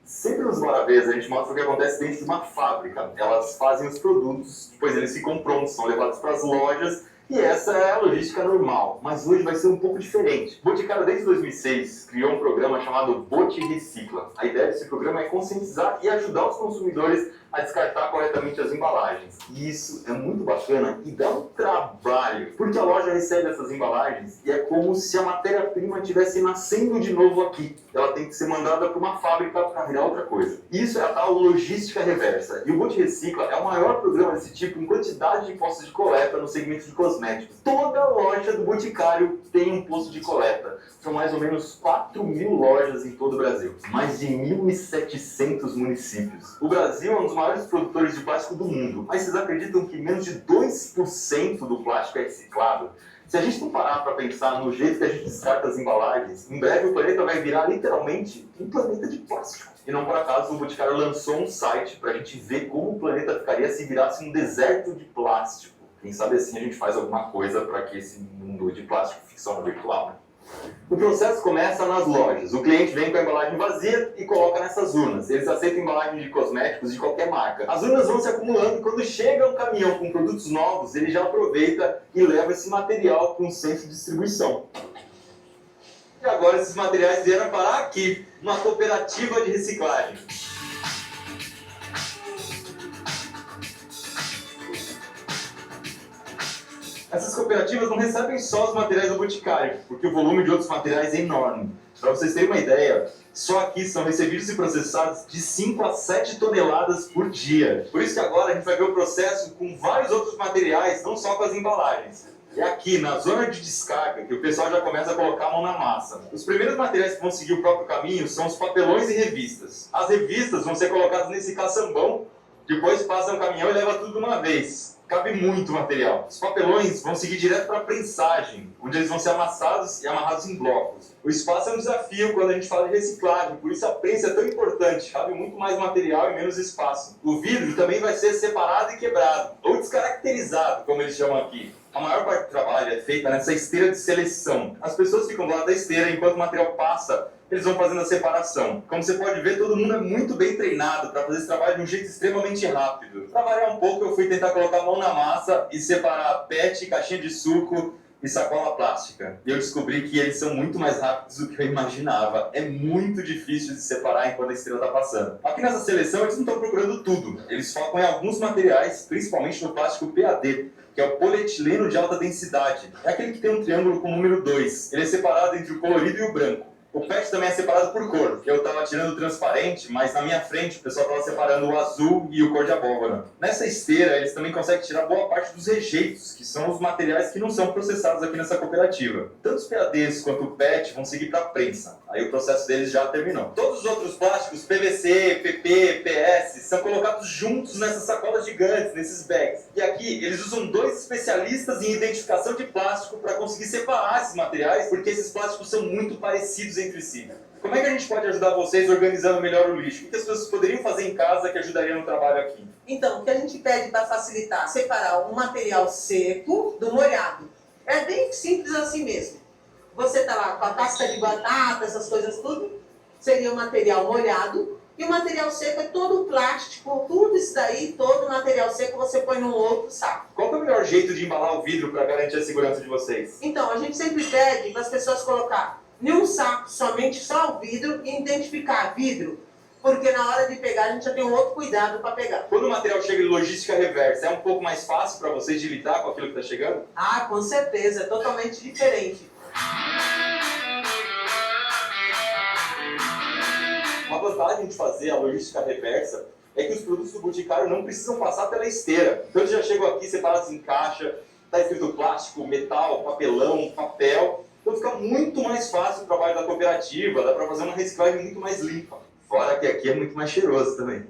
Sempre nos Bora Ver a gente mostra o que acontece dentro de uma fábrica. Elas fazem os produtos, depois eles ficam prontos, são levados para as lojas. E essa é a logística normal, mas hoje vai ser um pouco diferente. O Boticário, desde 2006, criou um programa chamado Bote Recicla. A ideia desse programa é conscientizar e ajudar os consumidores a descartar corretamente as embalagens. E isso é muito bacana e dá um trabalho, porque a loja recebe essas embalagens e é como se a matéria-prima estivesse nascendo de novo aqui. Ela tem que ser mandada para uma fábrica para virar outra coisa. Isso é a tal logística reversa. E o Bote Recicla é o maior programa desse tipo em quantidade de postos de coleta no segmento de cosméticos. Toda loja do Boticário tem um posto de coleta. São mais ou menos 4.000 lojas em todo o Brasil. Mais de 1.700 municípios. O Brasil é um dos maiores produtores de plástico do mundo. Mas vocês acreditam que menos de 2% do plástico é reciclado? Se a gente não parar para pensar no jeito que a gente descarta as embalagens, em breve o planeta vai virar literalmente um planeta de plástico. E não por acaso o Boticário lançou um site para a gente ver como o planeta ficaria se virasse um deserto de plástico. Quem sabe assim a gente faz alguma coisa para que esse mundo de plástico fique só no virtual, né? O processo começa nas lojas. O cliente vem com a embalagem vazia e coloca nessas urnas. Eles aceitam embalagens de cosméticos de qualquer marca. As urnas vão se acumulando e quando chega um caminhão com produtos novos, ele já aproveita e leva esse material para um centro de distribuição. E agora esses materiais vieram parar aqui, numa cooperativa de reciclagem. Essas cooperativas não recebem só os materiais do Boticário, porque o volume de outros materiais é enorme. Para vocês terem uma ideia, só aqui são recebidos e processados de 5 a 7 toneladas por dia. Por isso que agora a gente vai ver o processo com vários outros materiais, não só com as embalagens. É aqui, na zona de descarga, que o pessoal já começa a colocar a mão na massa. Os primeiros materiais que vão seguir o próprio caminho são os papelões e revistas. As revistas vão ser colocadas nesse caçambão, depois passa um caminhão e leva tudo de uma vez. Cabe muito material. Os papelões vão seguir direto para a prensagem, onde eles vão ser amassados e amarrados em blocos. O espaço é um desafio quando a gente fala de reciclagem, por isso a prensa é tão importante. Cabe muito mais material e menos espaço. O vidro também vai ser separado e quebrado, ou descaracterizado, como eles chamam aqui. A maior parte do trabalho é feita nessa esteira de seleção. As pessoas ficam do lado da esteira enquanto o material passa, eles vão fazendo a separação. Como você pode ver, todo mundo é muito bem treinado para fazer esse trabalho de um jeito extremamente rápido. Para variar um pouco, eu fui tentar colocar a mão na massa e separar PET, caixinha de suco e sacola plástica. E eu descobri que eles são muito mais rápidos do que eu imaginava. É muito difícil de separar enquanto a esteira está passando. Aqui nessa seleção, eles não estão procurando tudo. Eles focam em alguns materiais, principalmente no plástico PAD, que é o polietileno de alta densidade. É aquele que tem um triângulo com o número 2. Ele é separado entre o colorido e o branco. O PET também é separado por cor. Eu estava tirando o transparente, mas na minha frente o pessoal estava separando o azul e o cor de abóbora. Nessa esteira, eles também conseguem tirar boa parte dos rejeitos, que são os materiais que não são processados aqui nessa cooperativa. Tanto os PADs quanto o PET vão seguir para a prensa. Aí o processo deles já terminou. Todos os outros plásticos, PVC, PP, PS, são colocados juntos nessas sacolas gigantes, nesses bags. E aqui eles usam 2 especialistas em identificação de plástico para conseguir separar esses materiais, porque esses plásticos são muito parecidos entre si. Como é que a gente pode ajudar vocês organizando melhor o lixo? O que as pessoas poderiam fazer em casa que ajudaria no trabalho aqui? Então, o que a gente pede para facilitar? Separar o material seco do molhado. É bem simples assim mesmo. Você tá lá com a casca de batata, essas coisas tudo, seria o material molhado. E o material seco é todo o plástico, tudo isso daí, todo o material seco você põe num outro saco. Qual que é o melhor jeito de embalar o vidro para garantir a segurança de vocês? Então, a gente sempre pede para as pessoas colocar em um saco somente só o vidro e identificar vidro, porque na hora de pegar a gente já tem um outro cuidado para pegar. Quando o material chega em logística reversa, é um pouco mais fácil para vocês de lidar com aquilo que está chegando? Ah, com certeza, é totalmente diferente. Uma vantagem de fazer a logística reversa é que os produtos do Boticário não precisam passar pela esteira. Então eles já chegam aqui separados em caixa, está escrito plástico, metal, papelão, papel. Então fica muito mais fácil o trabalho da cooperativa, dá para fazer uma reciclagem muito mais limpa. Fora que aqui é muito mais cheiroso também.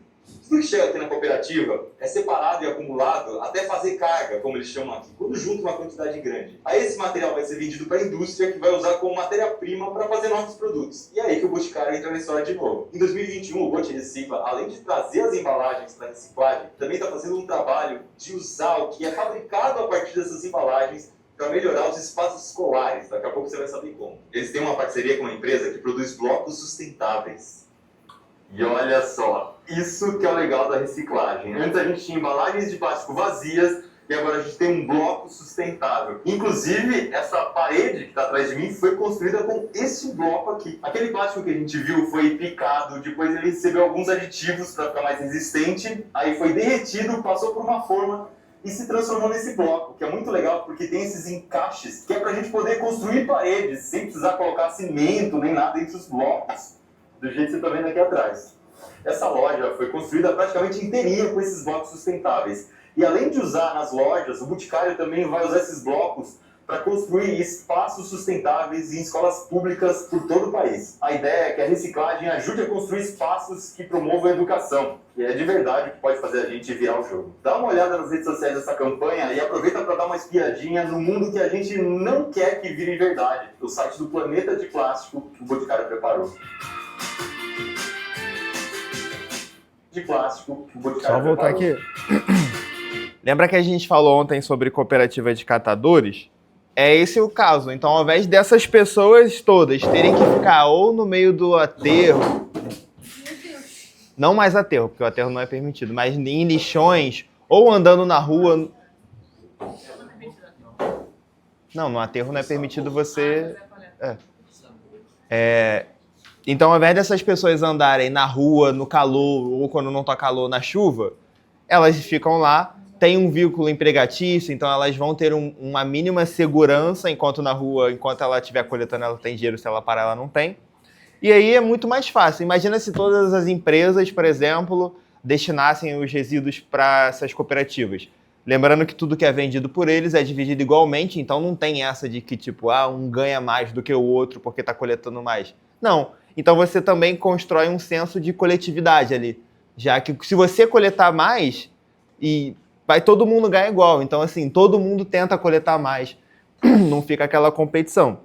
Tudo que chega aqui na cooperativa é separado e acumulado até fazer carga, como eles chamam aqui, quando junta uma quantidade grande. Aí esse material vai ser vendido para a indústria, que vai usar como matéria-prima para fazer novos produtos. E é aí que o Boticário entra na história de novo. Em 2021, o Bote Recicla, além de trazer as embalagens para reciclagem, também está fazendo um trabalho de usar o que é fabricado a partir dessas embalagens para melhorar os espaços escolares. Daqui a pouco você vai saber como. Eles têm uma parceria com uma empresa que produz blocos sustentáveis. E olha só, isso que é o legal da reciclagem. Antes a gente tinha embalagens de plástico vazias e agora a gente tem um bloco sustentável. Inclusive, essa parede que está atrás de mim foi construída com esse bloco aqui. Aquele plástico que a gente viu foi picado, depois ele recebeu alguns aditivos para ficar mais resistente, aí foi derretido, passou por uma forma e se transformou nesse bloco, que é muito legal porque tem esses encaixes, que é pra gente poder construir paredes, sem precisar colocar cimento nem nada entre os blocos, do jeito que você está vendo aqui atrás. Essa loja foi construída praticamente inteirinha com esses blocos sustentáveis. E além de usar nas lojas, o Boticário também vai usar esses blocos para construir espaços sustentáveis em escolas públicas por todo o país. A ideia é que a reciclagem ajude a construir espaços que promovam a educação, que é de verdade o que pode fazer a gente virar o jogo. Dá uma olhada nas redes sociais dessa campanha e aproveita para dar uma espiadinha no mundo que a gente não quer que vire verdade. O site do Planeta de Plástico que o Boticário preparou. De plástico que o Boticário Só voltar preparou. aqui. Lembra que a gente falou ontem sobre cooperativa de catadores? É esse o caso. Então, ao invés dessas pessoas todas terem que ficar ou no meio do aterro, não mais aterro, porque o aterro não é permitido, mas em lixões, ou andando na rua. Não, no aterro não é permitido você... Então, ao invés dessas pessoas andarem na rua, no calor, ou quando não tá calor, na chuva, elas ficam lá tem um vínculo empregatício, então elas vão ter uma mínima segurança enquanto na rua, enquanto ela estiver coletando, ela tem dinheiro, se ela parar, ela não tem. E aí é muito mais fácil. Imagina se todas as empresas, por exemplo, destinassem os resíduos para essas cooperativas. Lembrando que tudo que é vendido por eles é dividido igualmente, então não tem essa de que, tipo, um ganha mais do que o outro porque está coletando mais. Não. Então você também constrói um senso de coletividade ali. Já que se você coletar mais, todo mundo ganha igual. Então, assim, todo mundo tenta coletar mais. Não fica aquela competição.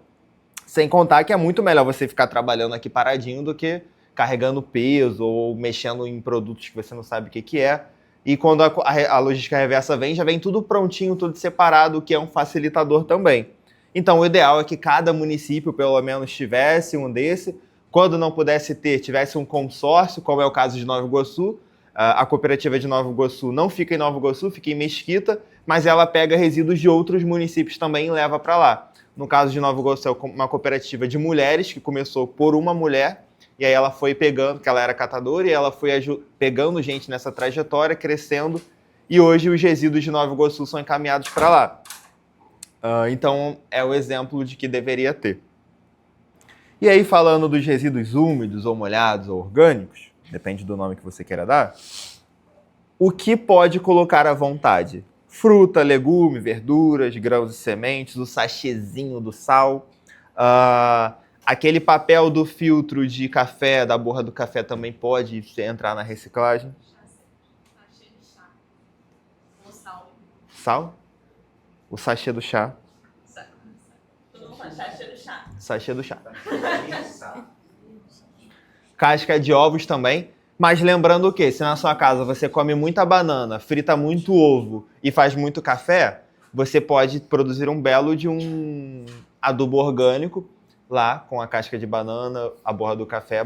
Sem contar que é muito melhor você ficar trabalhando aqui paradinho do que carregando peso ou mexendo em produtos que você não sabe o que é. E quando a logística reversa vem, já vem tudo prontinho, tudo separado, o que é um facilitador também. Então, o ideal é que cada município, pelo menos, tivesse um desse. Quando não pudesse ter, tivesse um consórcio, como é o caso de Nova Iguaçu. A cooperativa de Nova Iguaçu não fica em Nova Iguaçu, fica em Mesquita, mas ela pega resíduos de outros municípios também e leva para lá. No caso de Nova Iguaçu, é uma cooperativa de mulheres, que começou por uma mulher, e aí ela foi pegando, que ela era catadora, e ela foi pegando gente nessa trajetória, crescendo, e hoje os resíduos de Nova Iguaçu são encaminhados para lá. Então, é o exemplo de que deveria ter. E aí, falando dos resíduos úmidos, ou molhados, ou orgânicos, depende do nome que você queira dar, o que pode colocar à vontade? Fruta, legume, verduras, grãos e sementes, o sachêzinho do sal, aquele papel do filtro de café, da borra do café também pode entrar na reciclagem. Sachê de chá. Ou sal. Sal? O sachê do chá. Todo mundo fala sachê do chá. Sachê do chá. Casca de ovos também. Mas lembrando o quê? Se na sua casa você come muita banana, frita muito ovo e faz muito café, você pode produzir um belo de um adubo orgânico lá com a casca de banana, a borra do café,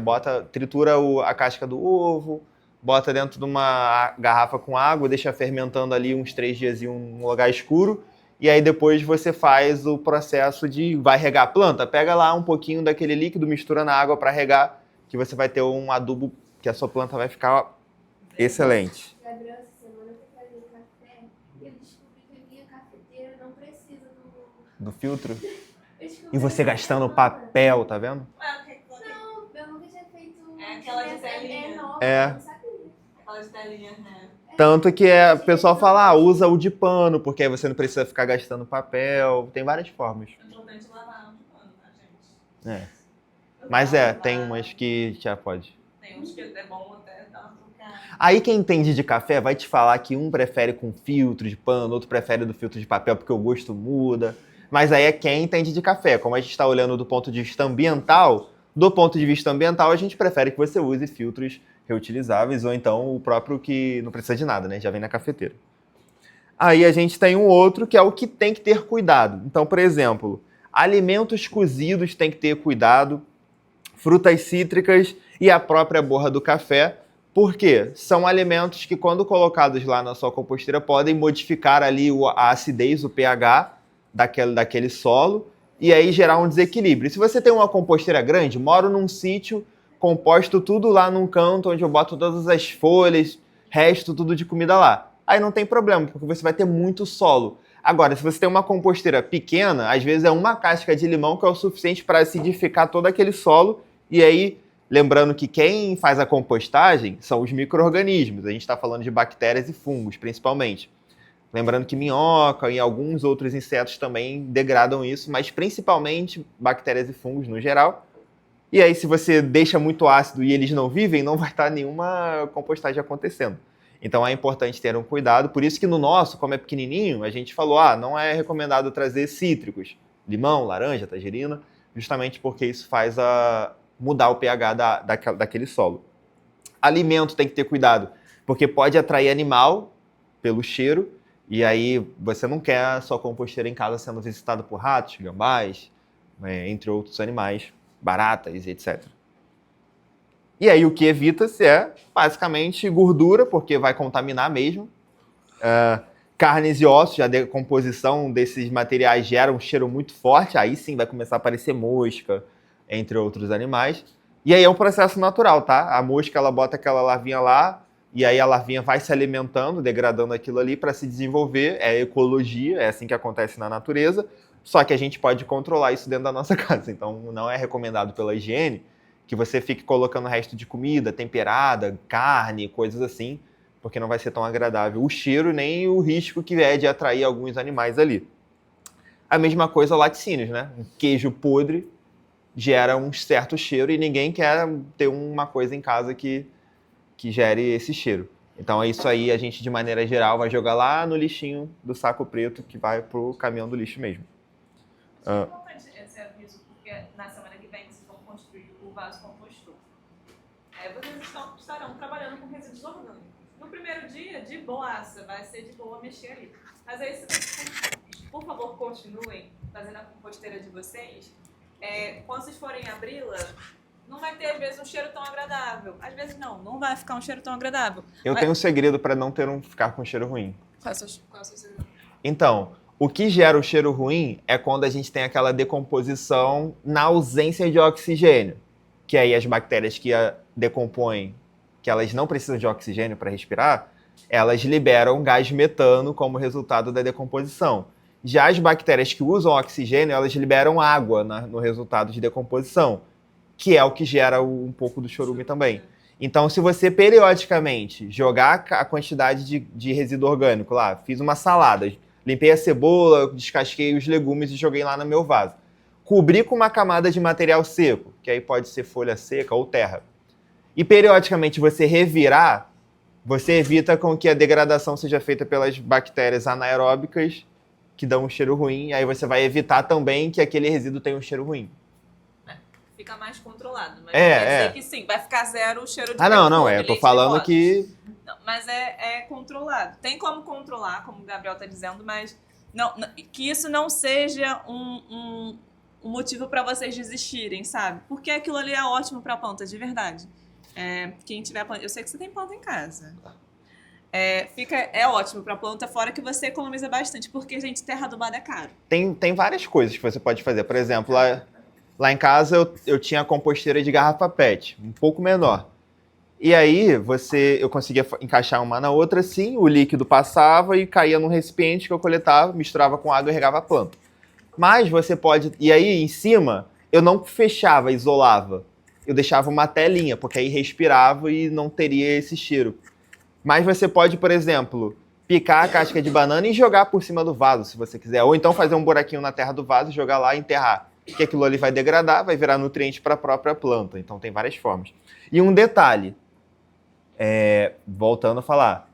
tritura a casca do ovo, bota dentro de uma garrafa com água, deixa fermentando ali uns 3 dias em um lugar escuro, e aí depois você faz o processo vai regar a planta, pega lá um pouquinho daquele líquido, mistura na água para regar, que você vai ter um adubo que a sua planta vai ficar excelente. Gabriel, essa semana eu fui fazer café e eu descobri que a minha cafeteira não precisa Do filtro? Eu descobri E você gastando papel, tá vendo? Não, eu nunca tinha feito. É aquela de telinha. nova, É. eu não sabia. Aquelas telinhas, né? Tanto que o pessoal fala, usa o de pano, porque aí você não precisa ficar gastando papel. Tem várias formas. É importante lavar o pano, tá, gente? Mas tem umas que já pode. Tem uns que é bom até dar uma trocada. Aí quem entende de café vai te falar que um prefere com filtro de pano, outro prefere do filtro de papel porque o gosto muda. Mas aí é quem entende de café. Como a gente está olhando do ponto de vista ambiental, a gente prefere que você use filtros reutilizáveis ou então o próprio que não precisa de nada, né? Já vem na cafeteira. Aí a gente tem um outro que é o que tem que ter cuidado. Então, por exemplo, alimentos cozidos tem que ter cuidado, frutas cítricas e a própria borra do café. Por quê? São alimentos que, quando colocados lá na sua composteira, podem modificar ali a acidez, o pH daquele solo e aí gerar um desequilíbrio. Se você tem uma composteira grande, moro num sítio, composto tudo lá num canto onde eu boto todas as folhas, resto tudo de comida lá. Aí não tem problema, porque você vai ter muito solo. Agora, se você tem uma composteira pequena, às vezes é uma casca de limão que é o suficiente para acidificar todo aquele solo. E aí, lembrando que quem faz a compostagem são os micro-organismos. A gente está falando de bactérias e fungos, principalmente. Lembrando que minhoca e alguns outros insetos também degradam isso, mas principalmente bactérias e fungos no geral. E aí, se você deixa muito ácido e eles não vivem, não vai estar nenhuma compostagem acontecendo. Então é importante ter um cuidado. Por isso que no nosso, como é pequenininho, a gente falou, não é recomendado trazer cítricos, limão, laranja, tangerina, justamente porque isso faz mudar o pH daquele solo. Alimento tem que ter cuidado, porque pode atrair animal pelo cheiro, e aí você não quer a sua composteira em casa sendo visitada por ratos, gambás, entre outros animais, baratas, etc. E aí o que evita-se é basicamente gordura, porque vai contaminar mesmo. Carnes e ossos, a decomposição desses materiais gera um cheiro muito forte, aí sim vai começar a aparecer mosca, entre outros animais. E aí é um processo natural, tá? A mosca, ela bota aquela larvinha lá, e aí a larvinha vai se alimentando, degradando aquilo ali para se desenvolver. É ecologia, é assim que acontece na natureza, só que a gente pode controlar isso dentro da nossa casa. Então não é recomendado pela higiene que você fique colocando resto de comida, temperada, carne, coisas assim, porque não vai ser tão agradável o cheiro nem o risco que é de atrair alguns animais ali. A mesma coisa laticínios, né? Um queijo podre gera um certo cheiro e ninguém quer ter uma coisa em casa que gere esse cheiro. Então é isso aí, a gente de maneira geral vai jogar lá no lixinho do saco preto que vai pro caminhão do lixo mesmo. É importante esse aviso, porque na semana que vem vocês vão construir o vaso compostor. Vocês estarão trabalhando com resíduos orgânicos. No primeiro dia, de boaça, vai ser de boa mexer ali. Mas aí, por favor, continuem fazendo a composteira de vocês. Quando vocês forem abri-la, não vai ter, às vezes, um cheiro tão agradável. Às vezes, não vai ficar um cheiro tão agradável. Eu tenho um segredo para não ficar com cheiro ruim. Qual é o seu segredo? Então, o que gera o cheiro ruim é quando a gente tem aquela decomposição na ausência de oxigênio. Que aí as bactérias que a decompõem, que elas não precisam de oxigênio para respirar, elas liberam gás metano como resultado da decomposição. Já as bactérias que usam oxigênio, elas liberam água no resultado de decomposição, que é o que gera um pouco do chorume também. Então, se você periodicamente jogar a quantidade de resíduo orgânico lá, fiz uma salada, limpei a cebola, descasquei os legumes e joguei lá no meu vaso. Cobrir com uma camada de material seco, que aí pode ser folha seca ou terra. E periodicamente você revirar, você evita com que a degradação seja feita pelas bactérias anaeróbicas que dão um cheiro ruim, e aí você vai evitar também que aquele resíduo tenha um cheiro ruim. Fica mais controlado, mas quer dizer que sim, vai ficar zero o cheiro de não, eu tô falando que... Não, mas é controlado. Tem como controlar, como o Gabriel tá dizendo, mas não, que isso não seja um motivo para vocês desistirem, sabe? Porque aquilo ali é ótimo para planta, de verdade. Quem tiver planta, eu sei que você tem planta em casa. É ótimo para planta, fora que você economiza bastante, porque, gente, terra adubada é caro. Tem várias coisas que você pode fazer. Por exemplo, lá em casa eu tinha a composteira de garrafa PET, um pouco menor. E aí eu conseguia encaixar uma na outra assim, o líquido passava e caía num recipiente que eu coletava, misturava com água e regava a planta. Mas você pode... E aí, em cima, eu não fechava, isolava. Eu deixava uma telinha, porque aí respirava e não teria esse cheiro. Mas você pode, por exemplo, picar a casca de banana e jogar por cima do vaso, se você quiser. Ou então fazer um buraquinho na terra do vaso, jogar lá e enterrar. Que aquilo ali vai degradar, vai virar nutriente para a própria planta. Então tem várias formas. E um detalhe, voltando a falar,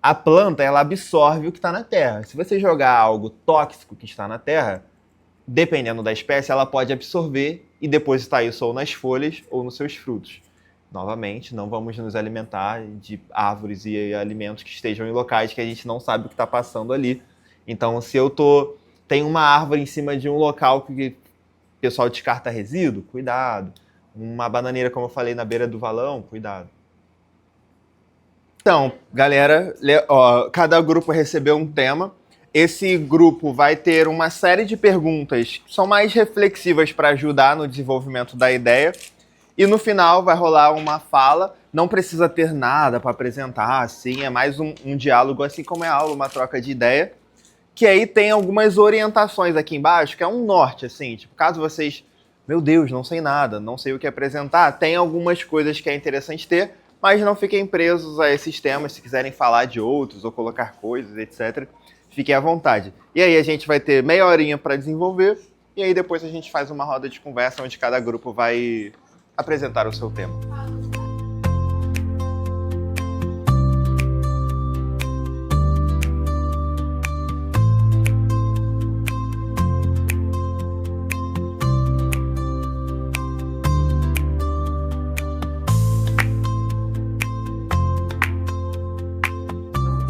a planta ela absorve o que está na terra. Se você jogar algo tóxico que está na terra, dependendo da espécie, ela pode absorver e depositar isso ou nas folhas ou nos seus frutos. Novamente, não vamos nos alimentar de árvores e alimentos que estejam em locais que a gente não sabe o que está passando ali. Então, se tem uma árvore em cima de um local que o pessoal descarta resíduo, cuidado. Uma bananeira, como eu falei, na beira do valão, cuidado. Então, galera, cada grupo recebeu um tema. Esse grupo vai ter uma série de perguntas que são mais reflexivas para ajudar no desenvolvimento da ideia. E no final vai rolar uma fala. Não precisa ter nada para apresentar, assim, é mais um diálogo, assim como é aula, uma troca de ideia. Que aí tem algumas orientações aqui embaixo, que é um norte, assim, tipo, caso vocês, meu Deus, não sei nada, não sei o que apresentar, tem algumas coisas que é interessante ter, mas não fiquem presos a esses temas, se quiserem falar de outros ou colocar coisas, etc., fiquem à vontade. E aí a gente vai ter meia horinha para desenvolver, e aí depois a gente faz uma roda de conversa onde cada grupo vai apresentar o seu tema.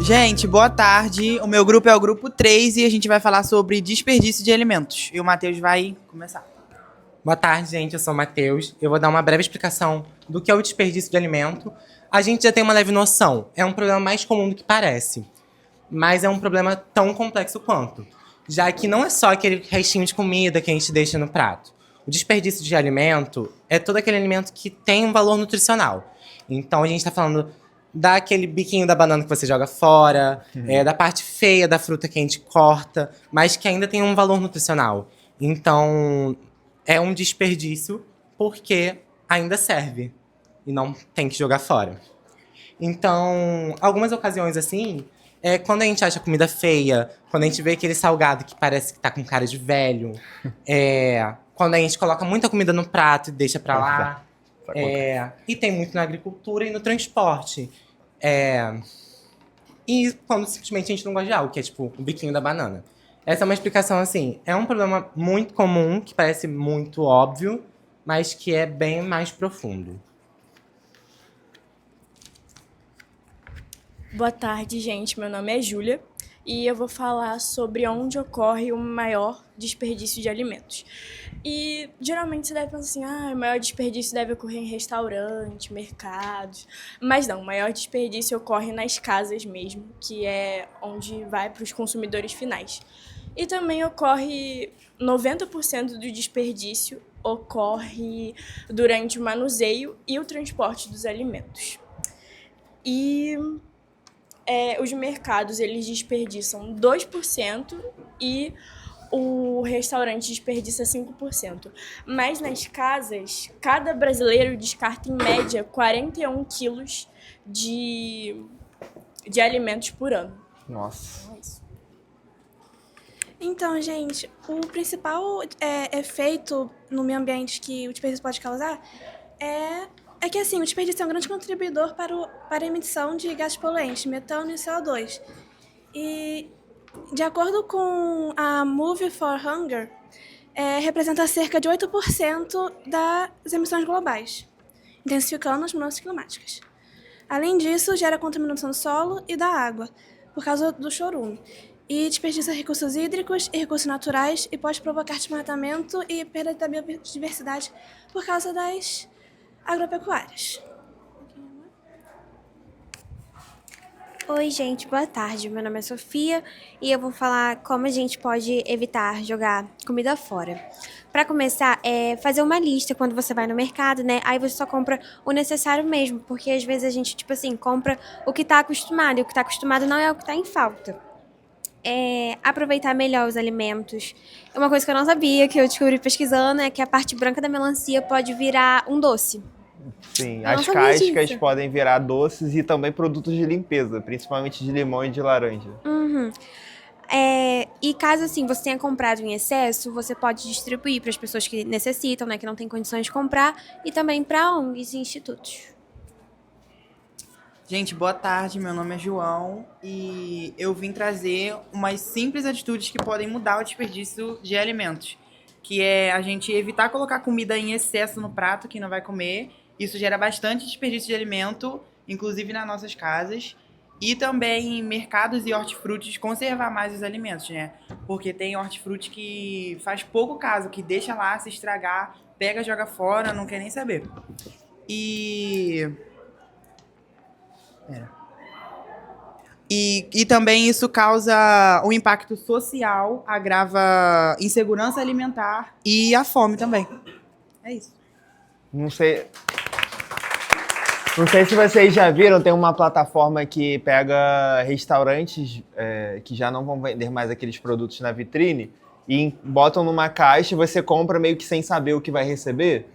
Gente, boa tarde. O meu grupo é o grupo 3 e a gente vai falar sobre desperdício de alimentos. E o Matheus vai começar. Boa tarde, gente. Eu sou o Matheus. Eu vou dar uma breve explicação do que é o desperdício de alimento. A gente já tem uma leve noção. É um problema mais comum do que parece. Mas é um problema tão complexo quanto. Já que não é só aquele restinho de comida que a gente deixa no prato. O desperdício de alimento é todo aquele alimento que tem um valor nutricional. Então, a gente está falando daquele biquinho da banana que você joga fora, da parte feia da fruta que a gente corta, mas que ainda tem um valor nutricional. Então, é um desperdício porque ainda serve e não tem que jogar fora. Então, algumas ocasiões assim, quando a gente acha comida feia, quando a gente vê aquele salgado que parece que tá com cara de velho, quando a gente coloca muita comida no prato e deixa pra lá. E tem muito na agricultura e no transporte. E quando simplesmente a gente não gosta de algo, que é tipo o biquinho da banana. Essa é uma explicação assim. É um problema muito comum, que parece muito óbvio, mas que é bem mais profundo. Boa tarde, gente. Meu nome é Júlia e eu vou falar sobre onde ocorre o maior desperdício de alimentos. E geralmente você deve pensar assim, o maior desperdício deve ocorrer em restaurantes, mercados. Mas não, o maior desperdício ocorre nas casas mesmo, que é onde vai para os consumidores finais. E também ocorre 90% do desperdício ocorre durante o manuseio e o transporte dos alimentos. E os mercados, eles desperdiçam 2% e o restaurante desperdiça 5%. Mas nas casas, cada brasileiro descarta em média 41 quilos de alimentos por ano. Nossa. Então é isso. Então, gente, o principal efeito no meio ambiente que o desperdício pode causar é que, assim, o desperdício é um grande contribuidor para a emissão de gases poluentes, metano e CO2. E, de acordo com a Move for Hunger, representa cerca de 8% das emissões globais, intensificando as mudanças climáticas. Além disso, gera contaminação do solo e da água, por causa do chorume. E desperdiça recursos hídricos e recursos naturais e pode provocar desmatamento e perda da biodiversidade por causa das agropecuárias. Oi, gente, boa tarde. Meu nome é Sofia e eu vou falar como a gente pode evitar jogar comida fora. Para começar, fazer uma lista quando você vai no mercado, né? Aí você só compra o necessário mesmo, porque às vezes a gente, tipo assim, compra o que tá acostumado, e o que tá acostumado não é o que tá em falta. Aproveitar melhor os alimentos. Uma coisa que eu não sabia, que eu descobri pesquisando, é que a parte branca da melancia pode virar um doce. Sim, Eu as não sabia cascas disso. podem virar doces e também produtos de limpeza, principalmente de limão e de laranja. Uhum. E caso assim você tenha comprado em excesso, você pode distribuir para as pessoas que necessitam, né, que não têm condições de comprar, e também para ONGs e institutos. Gente, boa tarde. Meu nome é João e eu vim trazer umas simples atitudes que podem mudar o desperdício de alimentos, que é a gente evitar colocar comida em excesso no prato que não vai comer. Isso gera bastante desperdício de alimento, inclusive nas nossas casas. E também em mercados e hortifrutis conservar mais os alimentos, né? Porque tem hortifruti que faz pouco caso, que deixa lá se estragar, pega, joga fora, não quer nem saber. E também isso causa um impacto social, agrava insegurança alimentar e a fome também. É isso. Não sei se vocês já viram, tem uma plataforma que pega restaurantes que já não vão vender mais aqueles produtos na vitrine e botam numa caixa e você compra meio que sem saber o que vai receber.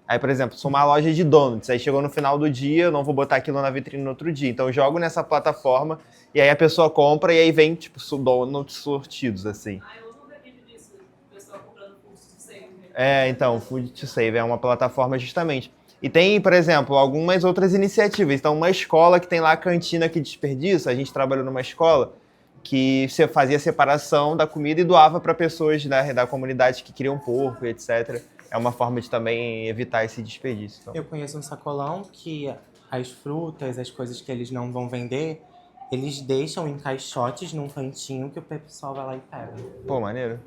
Aí, por exemplo, sou uma loja de donuts, aí chegou no final do dia, eu não vou botar aquilo na vitrine no outro dia. Então eu jogo nessa plataforma e aí a pessoa compra e aí vem, tipo, donuts sortidos, assim. Eu nunca vi disso, o pessoal comprando Food to Save. Então, Food to Save é uma plataforma justamente. E tem, por exemplo, algumas outras iniciativas. Então, uma escola que tem lá a cantina que desperdiça, a gente trabalhou numa escola que você fazia separação da comida e doava para pessoas da comunidade que queriam porco, etc. É uma forma de também evitar esse desperdício. Então. Eu conheço um sacolão que as frutas, as coisas que eles não vão vender, eles deixam em caixotes num cantinho que o pessoal vai lá e pega. Pô, maneiro.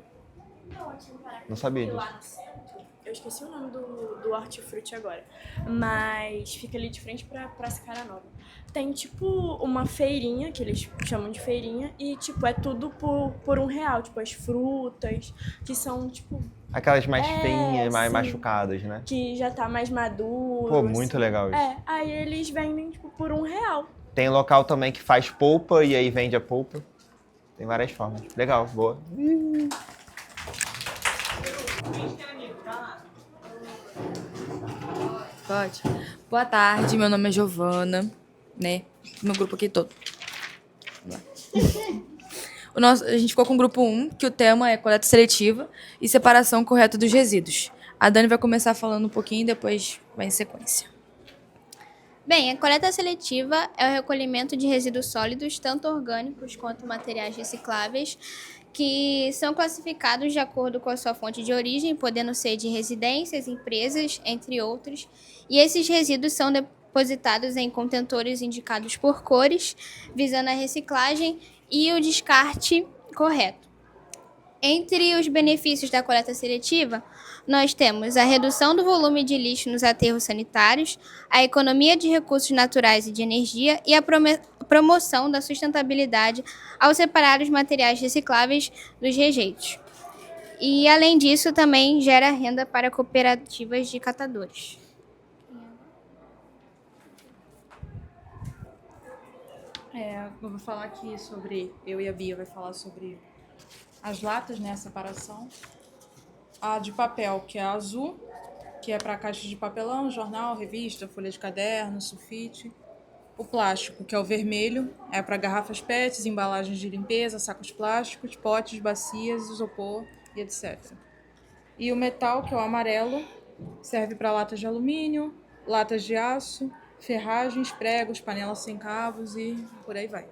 Não sabia disso. Lá no centro, eu esqueci o nome do hortifruti agora, mas fica ali de frente pra Praça Cara Nova. Tem, tipo, uma feirinha, que eles chamam de feirinha, e, tipo, é tudo por R$1. Tipo, as frutas, que são, tipo... Aquelas mais feinhas, mais sim, machucadas, né? que já tá mais maduro. Pô, muito legal isso. Aí eles vendem, tipo, por R$1. Tem local também que faz polpa e aí vende a polpa. Tem várias formas. Legal, boa. Pode. Boa tarde, meu nome é Giovana, né? Meu grupo aqui todo. A gente ficou com o grupo 1, que o tema é coleta seletiva e separação correta dos resíduos. A Dani vai começar falando um pouquinho e depois vai em sequência. Bem, a coleta seletiva é o recolhimento de resíduos sólidos, tanto orgânicos quanto materiais recicláveis, que são classificados de acordo com a sua fonte de origem, podendo ser de residências, empresas, entre outros. E esses resíduos são depositados em contentores indicados por cores, visando a reciclagem e o descarte correto. Entre os benefícios da coleta seletiva, nós temos a redução do volume de lixo nos aterros sanitários, a economia de recursos naturais e de energia e a promoção da sustentabilidade ao separar os materiais recicláveis dos rejeitos. E, além disso, também gera renda para cooperativas de catadores. Eu vou falar aqui sobre... Eu e a Bia vai falar sobre as latas, né? A separação. A de papel, que é a azul, que é para caixa de papelão, jornal, revista, folha de caderno, sulfite. O plástico, que é o vermelho, é para garrafas PETs, embalagens de limpeza, sacos plásticos, potes, bacias, isopor e etc. E o metal, que é o amarelo, serve para latas de alumínio, latas de aço, ferragens, pregos, panelas sem cabos e por aí vai.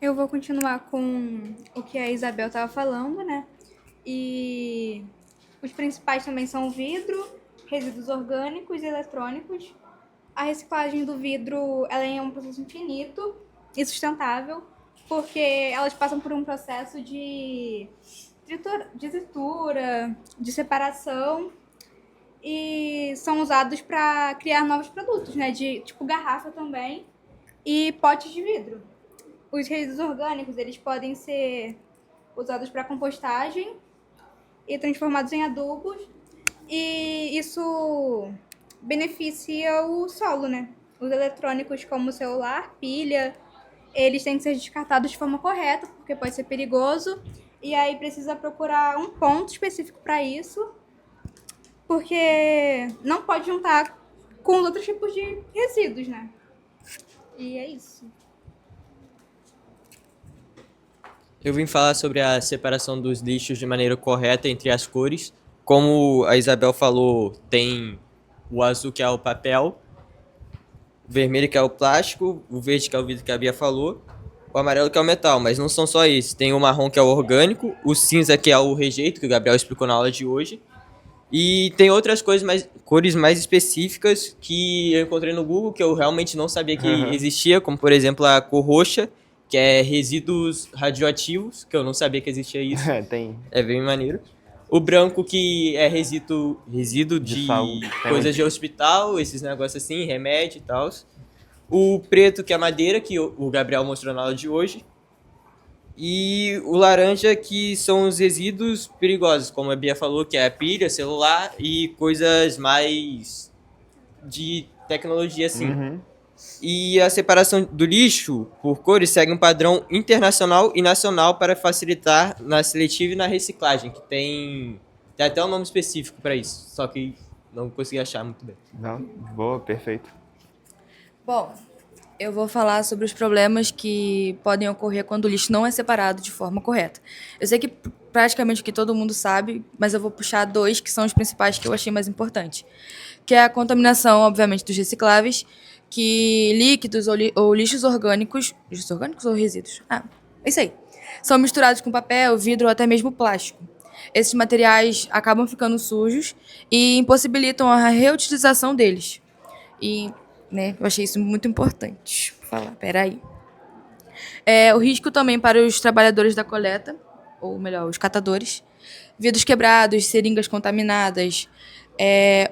Eu vou continuar com o que a Isabel estava falando, né? E os principais também são o vidro, resíduos orgânicos e eletrônicos. A reciclagem do vidro ela é um processo infinito e sustentável, porque elas passam por um processo de tritura, de separação, e são usados para criar novos produtos, né? De tipo garrafa também e potes de vidro. Os resíduos orgânicos eles podem ser usados para compostagem e transformados em adubos, e isso beneficia o solo, né? Os eletrônicos como o celular, pilha, eles têm que ser descartados de forma correta, porque pode ser perigoso, e aí precisa procurar um ponto específico para isso, porque não pode juntar com os outros tipos de resíduos, né? E é isso. Eu vim falar sobre a separação dos lixos de maneira correta entre as cores. Como a Isabel falou, tem o azul, que é o papel, o vermelho, que é o plástico, o verde, que é o vidro, que a Bia falou, o amarelo, que é o metal, mas não são só esses. Tem o marrom, que é o orgânico, o cinza, que é o rejeito, que o Gabriel explicou na aula de hoje, e tem outras cores mais específicas que eu encontrei no Google, que eu realmente não sabia que existia, como, por exemplo, a cor roxa, que é resíduos radioativos, que eu não sabia que existia isso. Tem. É bem maneiro. O branco, que é resíduo de saúde. coisas de hospital, esses negócios assim, remédio e tal. O preto, que é madeira, que o Gabriel mostrou na aula de hoje. E o laranja, que são os resíduos perigosos, como a Bia falou, que é a pilha, celular e coisas mais de tecnologia, assim. E a separação do lixo por cores segue um padrão internacional e nacional para facilitar na seletiva e na reciclagem, que tem até um nome específico para isso, só que não consegui achar muito bem. Não, boa, perfeito. Bom, eu vou falar sobre os problemas que podem ocorrer quando o lixo não é separado de forma correta. Eu sei que praticamente o que todo mundo sabe, mas eu vou puxar dois que são os principais que eu achei mais importantes, que é a contaminação, obviamente, dos recicláveis, que líquidos ou lixos orgânicos ou resíduos? É isso aí. São misturados com papel, vidro ou até mesmo plástico. Esses materiais acabam ficando sujos e impossibilitam a reutilização deles. E, né, eu achei isso muito importante. Falar, peraí. O risco também para os trabalhadores da coleta, ou melhor, os catadores. Vidros quebrados, seringas contaminadas,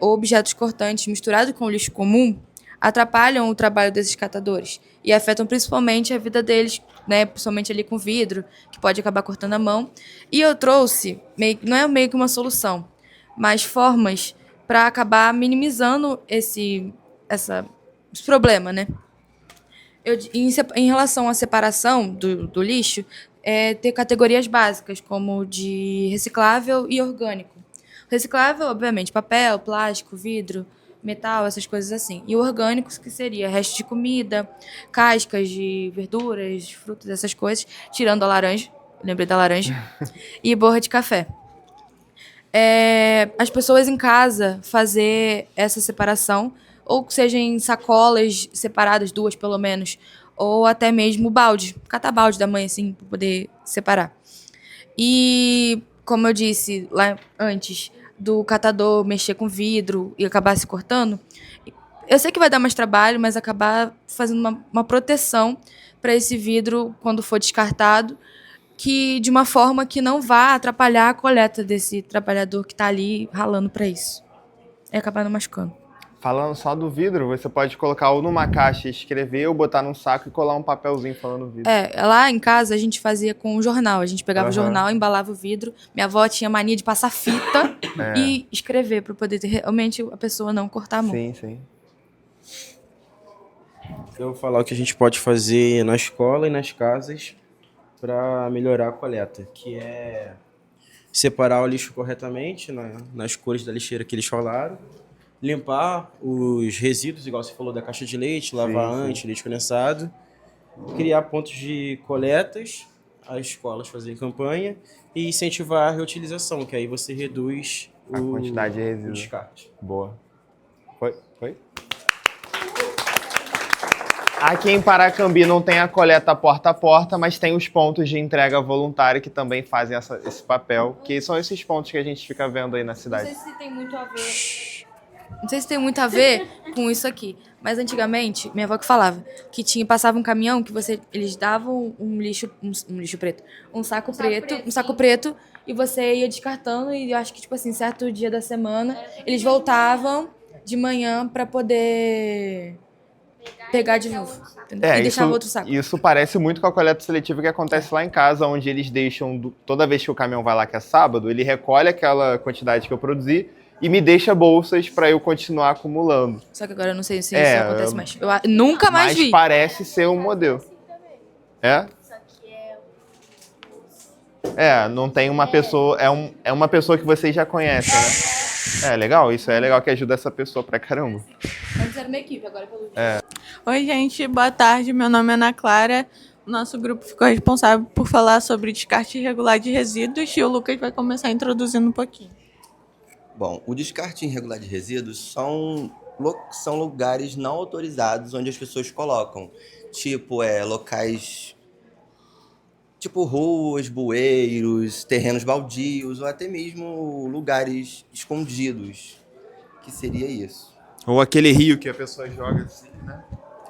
ou objetos cortantes misturados com lixo comum atrapalham o trabalho desses catadores e afetam principalmente a vida deles, né, principalmente ali com vidro, que pode acabar cortando a mão. E eu trouxe, não é meio que uma solução, mas formas para acabar minimizando esse problema, né? Em relação à separação do lixo, ter categorias básicas, como de reciclável e orgânico. Reciclável, obviamente, papel, plástico, vidro, metal, essas coisas assim. E o orgânico, que seria resto de comida, cascas de verduras, frutas, essas coisas, tirando a laranja, lembrei da laranja, e borra de café. As pessoas em casa fazer essa separação, ou que seja em sacolas separadas, 2 pelo menos, ou até mesmo balde, catar balde da mãe, assim, para poder separar. E, como eu disse lá antes, do catador mexer com vidro e acabar se cortando, eu sei que vai dar mais trabalho, mas acabar fazendo uma proteção para esse vidro quando for descartado, que de uma forma que não vá atrapalhar a coleta desse trabalhador que está ali ralando para isso. E acabar não machucando. Falando só do vidro, você pode colocar ou numa caixa, escrever, ou botar num saco e colar um papelzinho falando vidro. Lá em casa a gente fazia com o jornal. A gente pegava o jornal, embalava o vidro. Minha avó tinha mania de passar fita e escrever para poder realmente a pessoa não cortar a mão. Sim, sim. Eu vou falar o que a gente pode fazer na escola e nas casas para melhorar a coleta, que é separar o lixo corretamente nas cores da lixeira que eles falaram, limpar os resíduos, igual você falou da caixa de leite, lavar antes, leite condensado, criar pontos de coletas, as escolas fazerem campanha e incentivar a reutilização, que aí você reduz a quantidade de resíduos. O descarte. Boa. Foi? Aqui em Paracambi não tem a coleta porta a porta, mas tem os pontos de entrega voluntária que também fazem esse papel, que são esses pontos que a gente fica vendo aí na cidade. Não sei se tem muito a ver. Não sei se tem muito a ver com isso aqui, mas antigamente, minha avó que falava que passava um caminhão que eles davam um lixo preto, um saco preto, e você ia descartando, e eu acho que, tipo assim, certo dia da semana, eles voltavam de manhã para poder pegar de novo, entendeu? E deixar outro saco. Isso parece muito com a coleta seletiva que acontece lá em casa, onde eles deixam, toda vez que o caminhão vai lá, que é sábado, ele recolhe aquela quantidade que eu produzi e me deixa bolsas para eu continuar acumulando. Só que agora eu não sei se isso acontece mais. Eu nunca mais vi. Mas parece ser um modelo. Não tem uma pessoa... É uma pessoa que vocês já conhecem, né? Legal, isso é legal que ajuda essa pessoa pra caramba. Antes era uma equipe, agora é pelo Oi, gente, boa tarde. Meu nome é Ana Clara. O nosso grupo ficou responsável por falar sobre descarte irregular de resíduos e o Lucas vai começar introduzindo um pouquinho. Bom, o descarte irregular de resíduos são lugares não autorizados onde as pessoas colocam. Locais... Tipo ruas, bueiros, terrenos baldios ou até mesmo lugares escondidos, que seria isso. Ou aquele rio que a pessoa joga assim, né?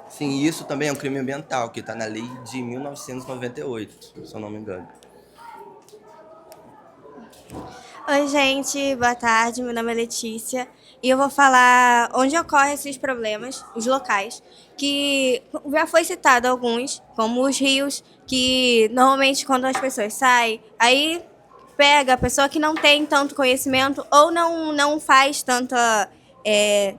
Sim, isso também é um crime ambiental, que está na lei de 1998, se eu não me engano. Oi, gente, boa tarde, meu nome é Letícia e eu vou falar onde ocorrem esses problemas, os locais, que já foi citado alguns, como os rios, que normalmente quando as pessoas saem, aí pega a pessoa que não tem tanto conhecimento ou não faz tanta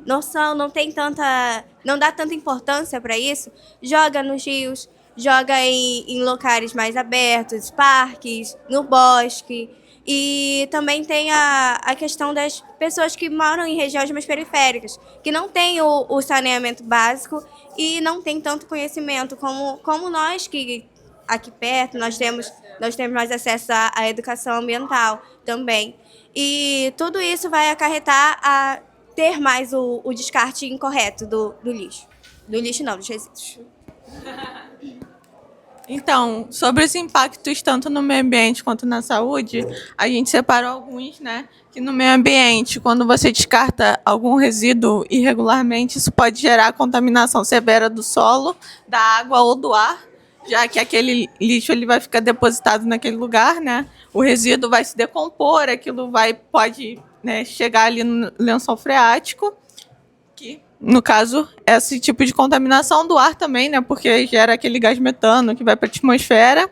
noção, não dá tanta importância para isso, joga nos rios, joga em locais mais abertos, parques, no bosque. E também tem a questão das pessoas que moram em regiões mais periféricas, que não têm o saneamento básico e não têm tanto conhecimento como nós, que aqui perto nós temos mais acesso à educação ambiental também. E tudo isso vai acarretar a ter mais o descarte incorreto do lixo. Do lixo não, dos resíduos. Então, sobre os impactos tanto no meio ambiente quanto na saúde, a gente separou alguns, né? Que no meio ambiente, quando você descarta algum resíduo irregularmente, isso pode gerar contaminação severa do solo, da água ou do ar, já que aquele lixo ele vai ficar depositado naquele lugar, né? O resíduo vai se decompor, aquilo pode chegar ali no lençol freático, que, no caso, esse tipo de contaminação do ar também, né? Porque gera aquele gás metano que vai para a atmosfera.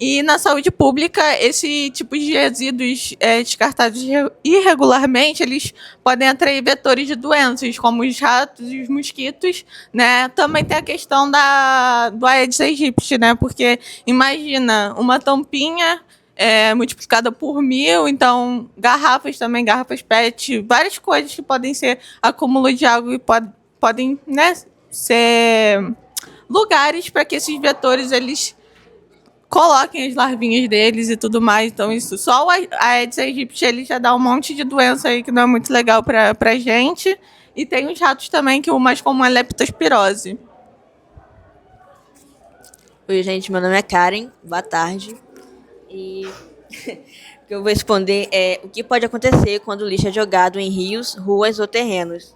E na saúde pública, esse tipo de resíduos descartados irregularmente, eles podem atrair vetores de doenças, como os ratos e os mosquitos, né? Também tem a questão do Aedes aegypti, né? Porque imagina uma tampinha multiplicada por 1000, então garrafas também, garrafas PET, várias coisas que podem ser acúmulo de água e podem, né, ser lugares para que esses vetores eles coloquem as larvinhas deles e tudo mais. Então, isso só o Aedes aegypti ele já dá um monte de doença aí que não é muito legal pra gente. E tem os ratos também, que o mais comum é leptospirose. Oi, gente, meu nome é Karen. Boa tarde. E o que eu vou responder é o que pode acontecer quando o lixo é jogado em rios, ruas ou terrenos.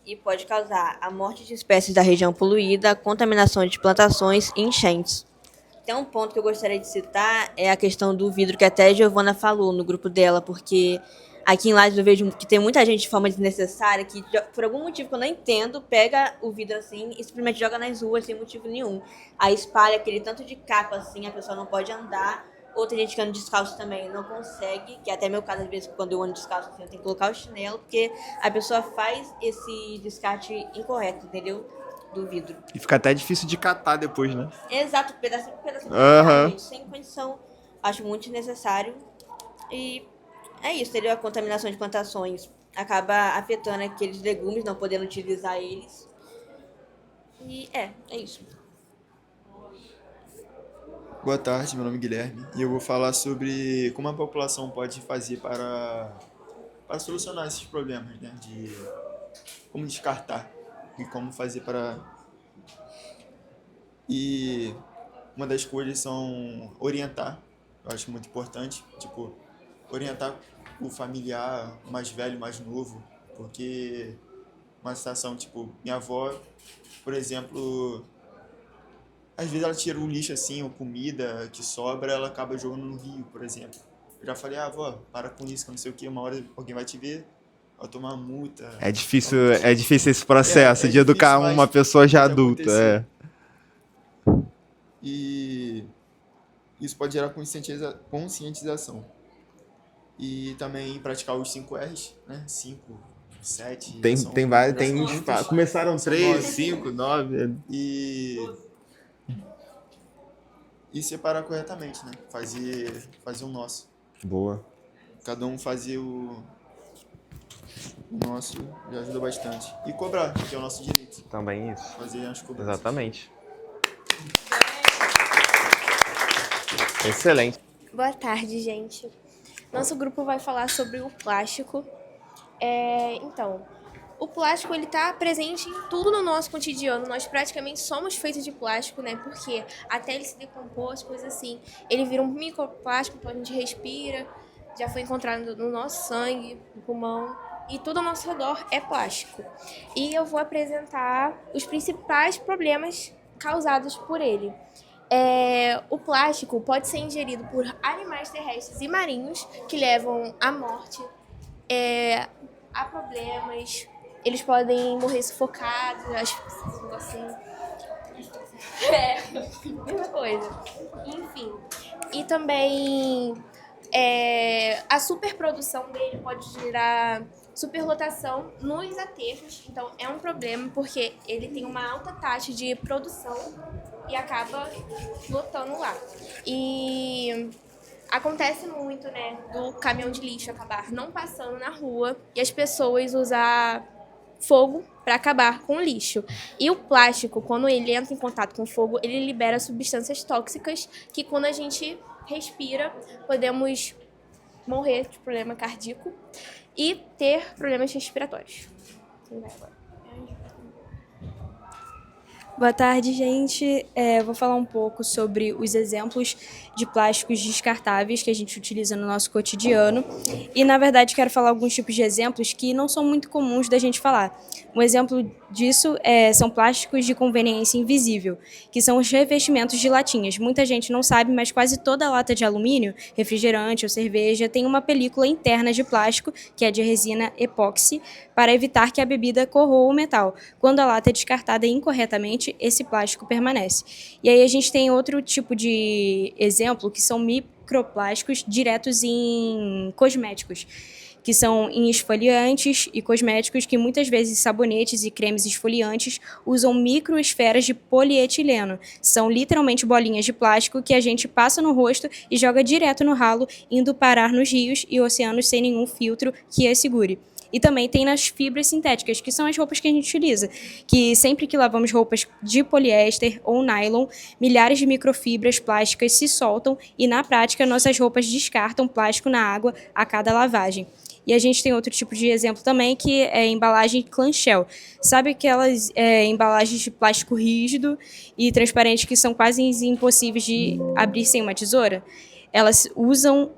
E pode causar a morte de espécies da região poluída, a contaminação de plantações e enchentes. Tem um ponto que eu gostaria de citar, é a questão do vidro, que até a Giovana falou no grupo dela, porque aqui em Lages eu vejo que tem muita gente de forma desnecessária, que por algum motivo que eu não entendo, pega o vidro assim e simplesmente joga nas ruas sem motivo nenhum. Aí espalha aquele tanto de capa assim, a pessoa não pode andar. Outra gente que anda descalço também não consegue, que até meu caso, às vezes, quando eu ando descalço assim, eu tenho que colocar o chinelo, porque a pessoa faz esse descarte incorreto, entendeu? Do vidro. E fica até difícil de catar depois, né? Exato, pedacinho por pedacinho. Aham. Gente, sem condição. Acho muito necessário. E é isso, entendeu? A contaminação de plantações acaba afetando aqueles legumes, não podendo utilizar eles. E é isso. Boa tarde, meu nome é Guilherme e eu vou falar sobre como a população pode fazer para solucionar esses problemas, né? De como descartar e como fazer para... E uma das coisas são orientar, eu acho muito importante, tipo, orientar o familiar mais velho, mais novo, porque uma situação, tipo, minha avó, por exemplo, às vezes ela tira o lixo assim, ou comida que sobra, ela acaba jogando no rio, por exemplo. Eu já falei, avó, para com isso, que não sei o que, uma hora alguém vai te ver, vai tomar uma multa. É difícil esse processo de educar difícil, uma mas pessoa já pode adulta. acontecer. É. E isso pode gerar conscientização. E também praticar os 5 R's, né? 5, 7... Tem vários, começaram 3, 9. 5, 9... E separar corretamente, né? Fazer o nosso. Boa. Cada um fazer o nosso já ajuda bastante. E cobrar, que é o nosso direito. Também isso. Fazer as cobranças. Exatamente. Excelente. Boa tarde, gente. Nosso grupo vai falar sobre o plástico. Então, o plástico ele tá presente em tudo no nosso cotidiano. Nós praticamente somos feitos de plástico, né? Porque até ele se decompor, as coisas assim, ele vira um microplástico que a gente respira. Já foi encontrado no nosso sangue, no pulmão. E tudo ao nosso redor é plástico. E eu vou apresentar os principais problemas causados por ele. O plástico pode ser ingerido por animais terrestres e marinhos que levam à morte, a problemas. Eles podem morrer sufocados, assim. Mesma coisa. Enfim. E também a superprodução dele pode gerar superlotação nos aterros. Então é um problema porque ele tem uma alta taxa de produção e acaba lotando lá. E acontece muito, né, do caminhão de lixo acabar não passando na rua e as pessoas usar fogo para acabar com o lixo. E o plástico, quando ele entra em contato com o fogo, ele libera substâncias tóxicas que quando a gente respira, podemos morrer de problema cardíaco e ter problemas respiratórios. Boa tarde, gente. Vou falar um pouco sobre os exemplos de plásticos descartáveis que a gente utiliza no nosso cotidiano. E, na verdade, quero falar alguns tipos de exemplos que não são muito comuns da gente falar. Um exemplo disso são plásticos de conveniência invisível, que são os revestimentos de latinhas. Muita gente não sabe, mas quase toda lata de alumínio, refrigerante ou cerveja tem uma película interna de plástico, que é de resina epóxi, para evitar que a bebida corroa o metal. Quando a lata é descartada incorretamente, naturalmente esse plástico permanece. E aí a gente tem outro tipo de exemplo, que são microplásticos diretos em cosméticos, que são em esfoliantes e cosméticos, que muitas vezes sabonetes e cremes esfoliantes usam microesferas de polietileno. São literalmente bolinhas de plástico que a gente passa no rosto e joga direto no ralo, indo parar nos rios e oceanos sem nenhum filtro que as segure. E também tem nas fibras sintéticas, que são as roupas que a gente utiliza, que sempre que lavamos roupas de poliéster ou nylon, milhares de microfibras plásticas se soltam e, na prática, nossas roupas descartam plástico na água a cada lavagem. E a gente tem outro tipo de exemplo também, que é a embalagem clamshell. Sabe aquelas embalagens de plástico rígido e transparente que são quase impossíveis de abrir sem uma tesoura? Elas usam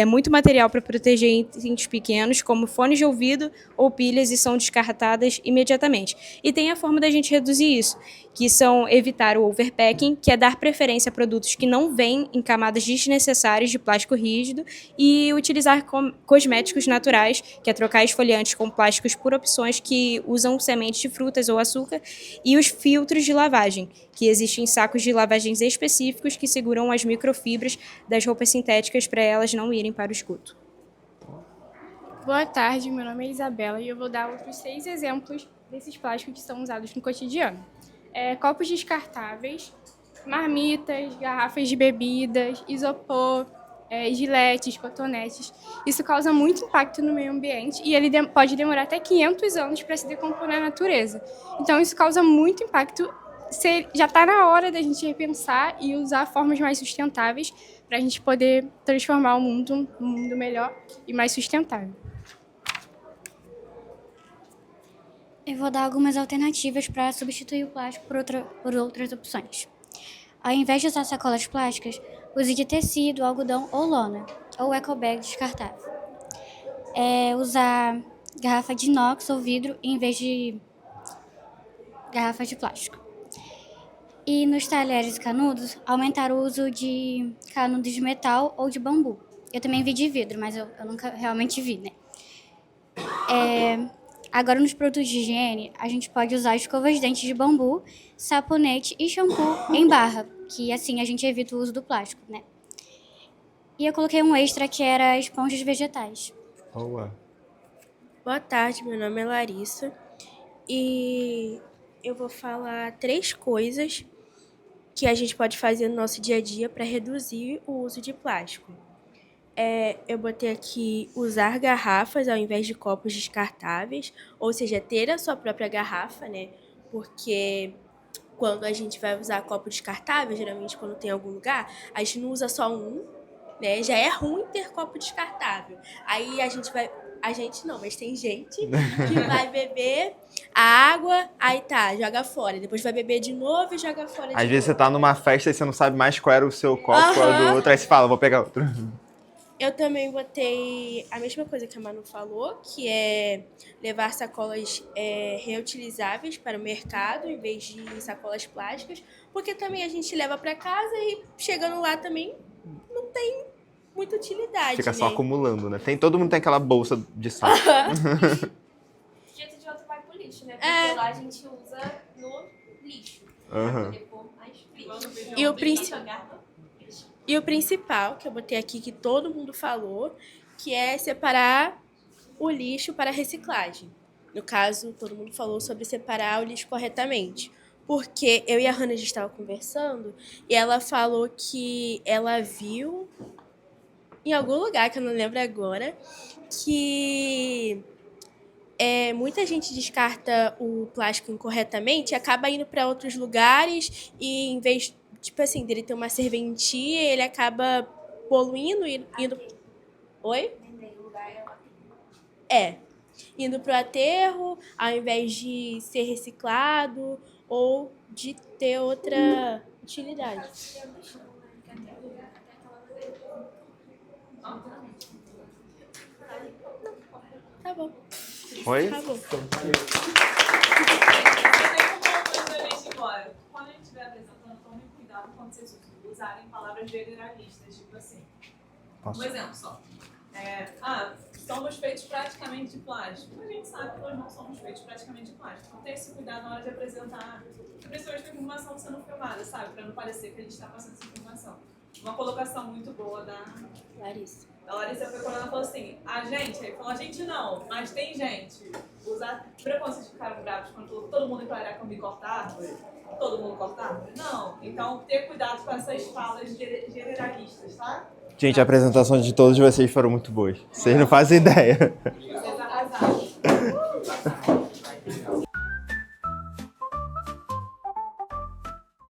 muito material para proteger itens pequenos, como fones de ouvido ou pilhas, e são descartadas imediatamente. E tem a forma da gente reduzir isso, que são evitar o overpacking, que é dar preferência a produtos que não vêm em camadas desnecessárias de plástico rígido, e utilizar cosméticos naturais, que é trocar esfoliantes com plásticos por opções que usam sementes de frutas ou açúcar, e os filtros de lavagem, que existem sacos de lavagens específicos que seguram as microfibras das roupas sintéticas para elas não irem para o esgoto. Boa tarde, meu nome é Isabela e eu vou dar outros 6 exemplos desses plásticos que são usados no cotidiano. Copos descartáveis, marmitas, garrafas de bebidas, isopor, giletes, cotonetes. Isso causa muito impacto no meio ambiente e ele pode demorar até 500 anos para se decompor na natureza. Então isso causa muito impacto. Já está na hora da gente repensar e usar formas mais sustentáveis para a gente poder transformar o mundo num mundo melhor e mais sustentável. Eu vou dar algumas alternativas para substituir o plástico por outras opções. Ao invés de usar sacolas plásticas, use de tecido, algodão ou lona, ou ecobag descartável. Usar garrafa de inox ou vidro em vez de garrafas de plástico. E nos talheres e canudos, aumentar o uso de canudos de metal ou de bambu. Eu também vi de vidro, mas eu nunca realmente vi, né? Agora, nos produtos de higiene, a gente pode usar escovas de dentes de bambu, sabonete e shampoo em barra, que assim a gente evita o uso do plástico, né? E eu coloquei um extra que era esponjas vegetais. Boa. Boa tarde, meu nome é Larissa e eu vou falar 3 coisas que a gente pode fazer no nosso dia a dia para reduzir o uso de plástico. Eu botei aqui usar garrafas ao invés de copos descartáveis, ou seja, ter a sua própria garrafa, né? Porque quando a gente vai usar copo descartável, geralmente quando tem algum lugar, a gente não usa só um, né? Já é ruim ter copo descartável. Aí a gente não, mas tem gente que vai beber a água, aí joga fora. Depois vai beber de novo e joga fora de novo. Às vezes você tá numa festa e você não sabe mais qual era o seu copo, qual era do outro, aí você fala, vou pegar outro. Eu também botei a mesma coisa que a Manu falou, que é levar sacolas reutilizáveis para o mercado, em vez de sacolas plásticas, porque também a gente leva para casa e chegando lá também não tem muita utilidade. Fica só né? acumulando, né? Todo mundo tem aquela bolsa de saco. De jeito de outro vai pro lixo, né? Porque lá a gente usa no lixo. Aham. Pra poder pôr mais lixo. E o principal, que eu botei aqui, que todo mundo falou, que é separar o lixo para reciclagem. No caso, todo mundo falou sobre separar o lixo corretamente. Porque eu e a Hannah, a gente estava conversando, e ela falou que ela viu em algum lugar, que eu não lembro agora, que muita gente descarta o plástico incorretamente e acaba indo para outros lugares e, em vez tipo assim, dele ter uma serventia, ele acaba poluindo e indo... Oi? Indo pro aterro, ao invés de ser reciclado ou de ter outra utilidade. Tá bom. Oi? Tá bom. Quando a gente estiver apresentando, tomem cuidado quando vocês usarem palavras generalistas, tipo assim. Um exemplo só. Somos feitos praticamente de plástico. A gente sabe que nós não somos feitos praticamente de plástico. Então tem esse cuidado na hora de apresentar, principalmente com a informação sendo filmada, sabe? Para não parecer que a gente está passando essa informação. Uma colocação muito boa da Larissa. A Larissa foi quando ela falou assim, a gente, aí falou, a gente não, mas tem gente. Usar preconceitos ficaram bravos quando todo mundo declarar que eu me cortar árvore. Todo mundo corta árvore? Não. Então ter cuidado com essas falas generalistas, tá? Gente, a apresentação de todos vocês foram muito boas. Vocês não fazem ideia.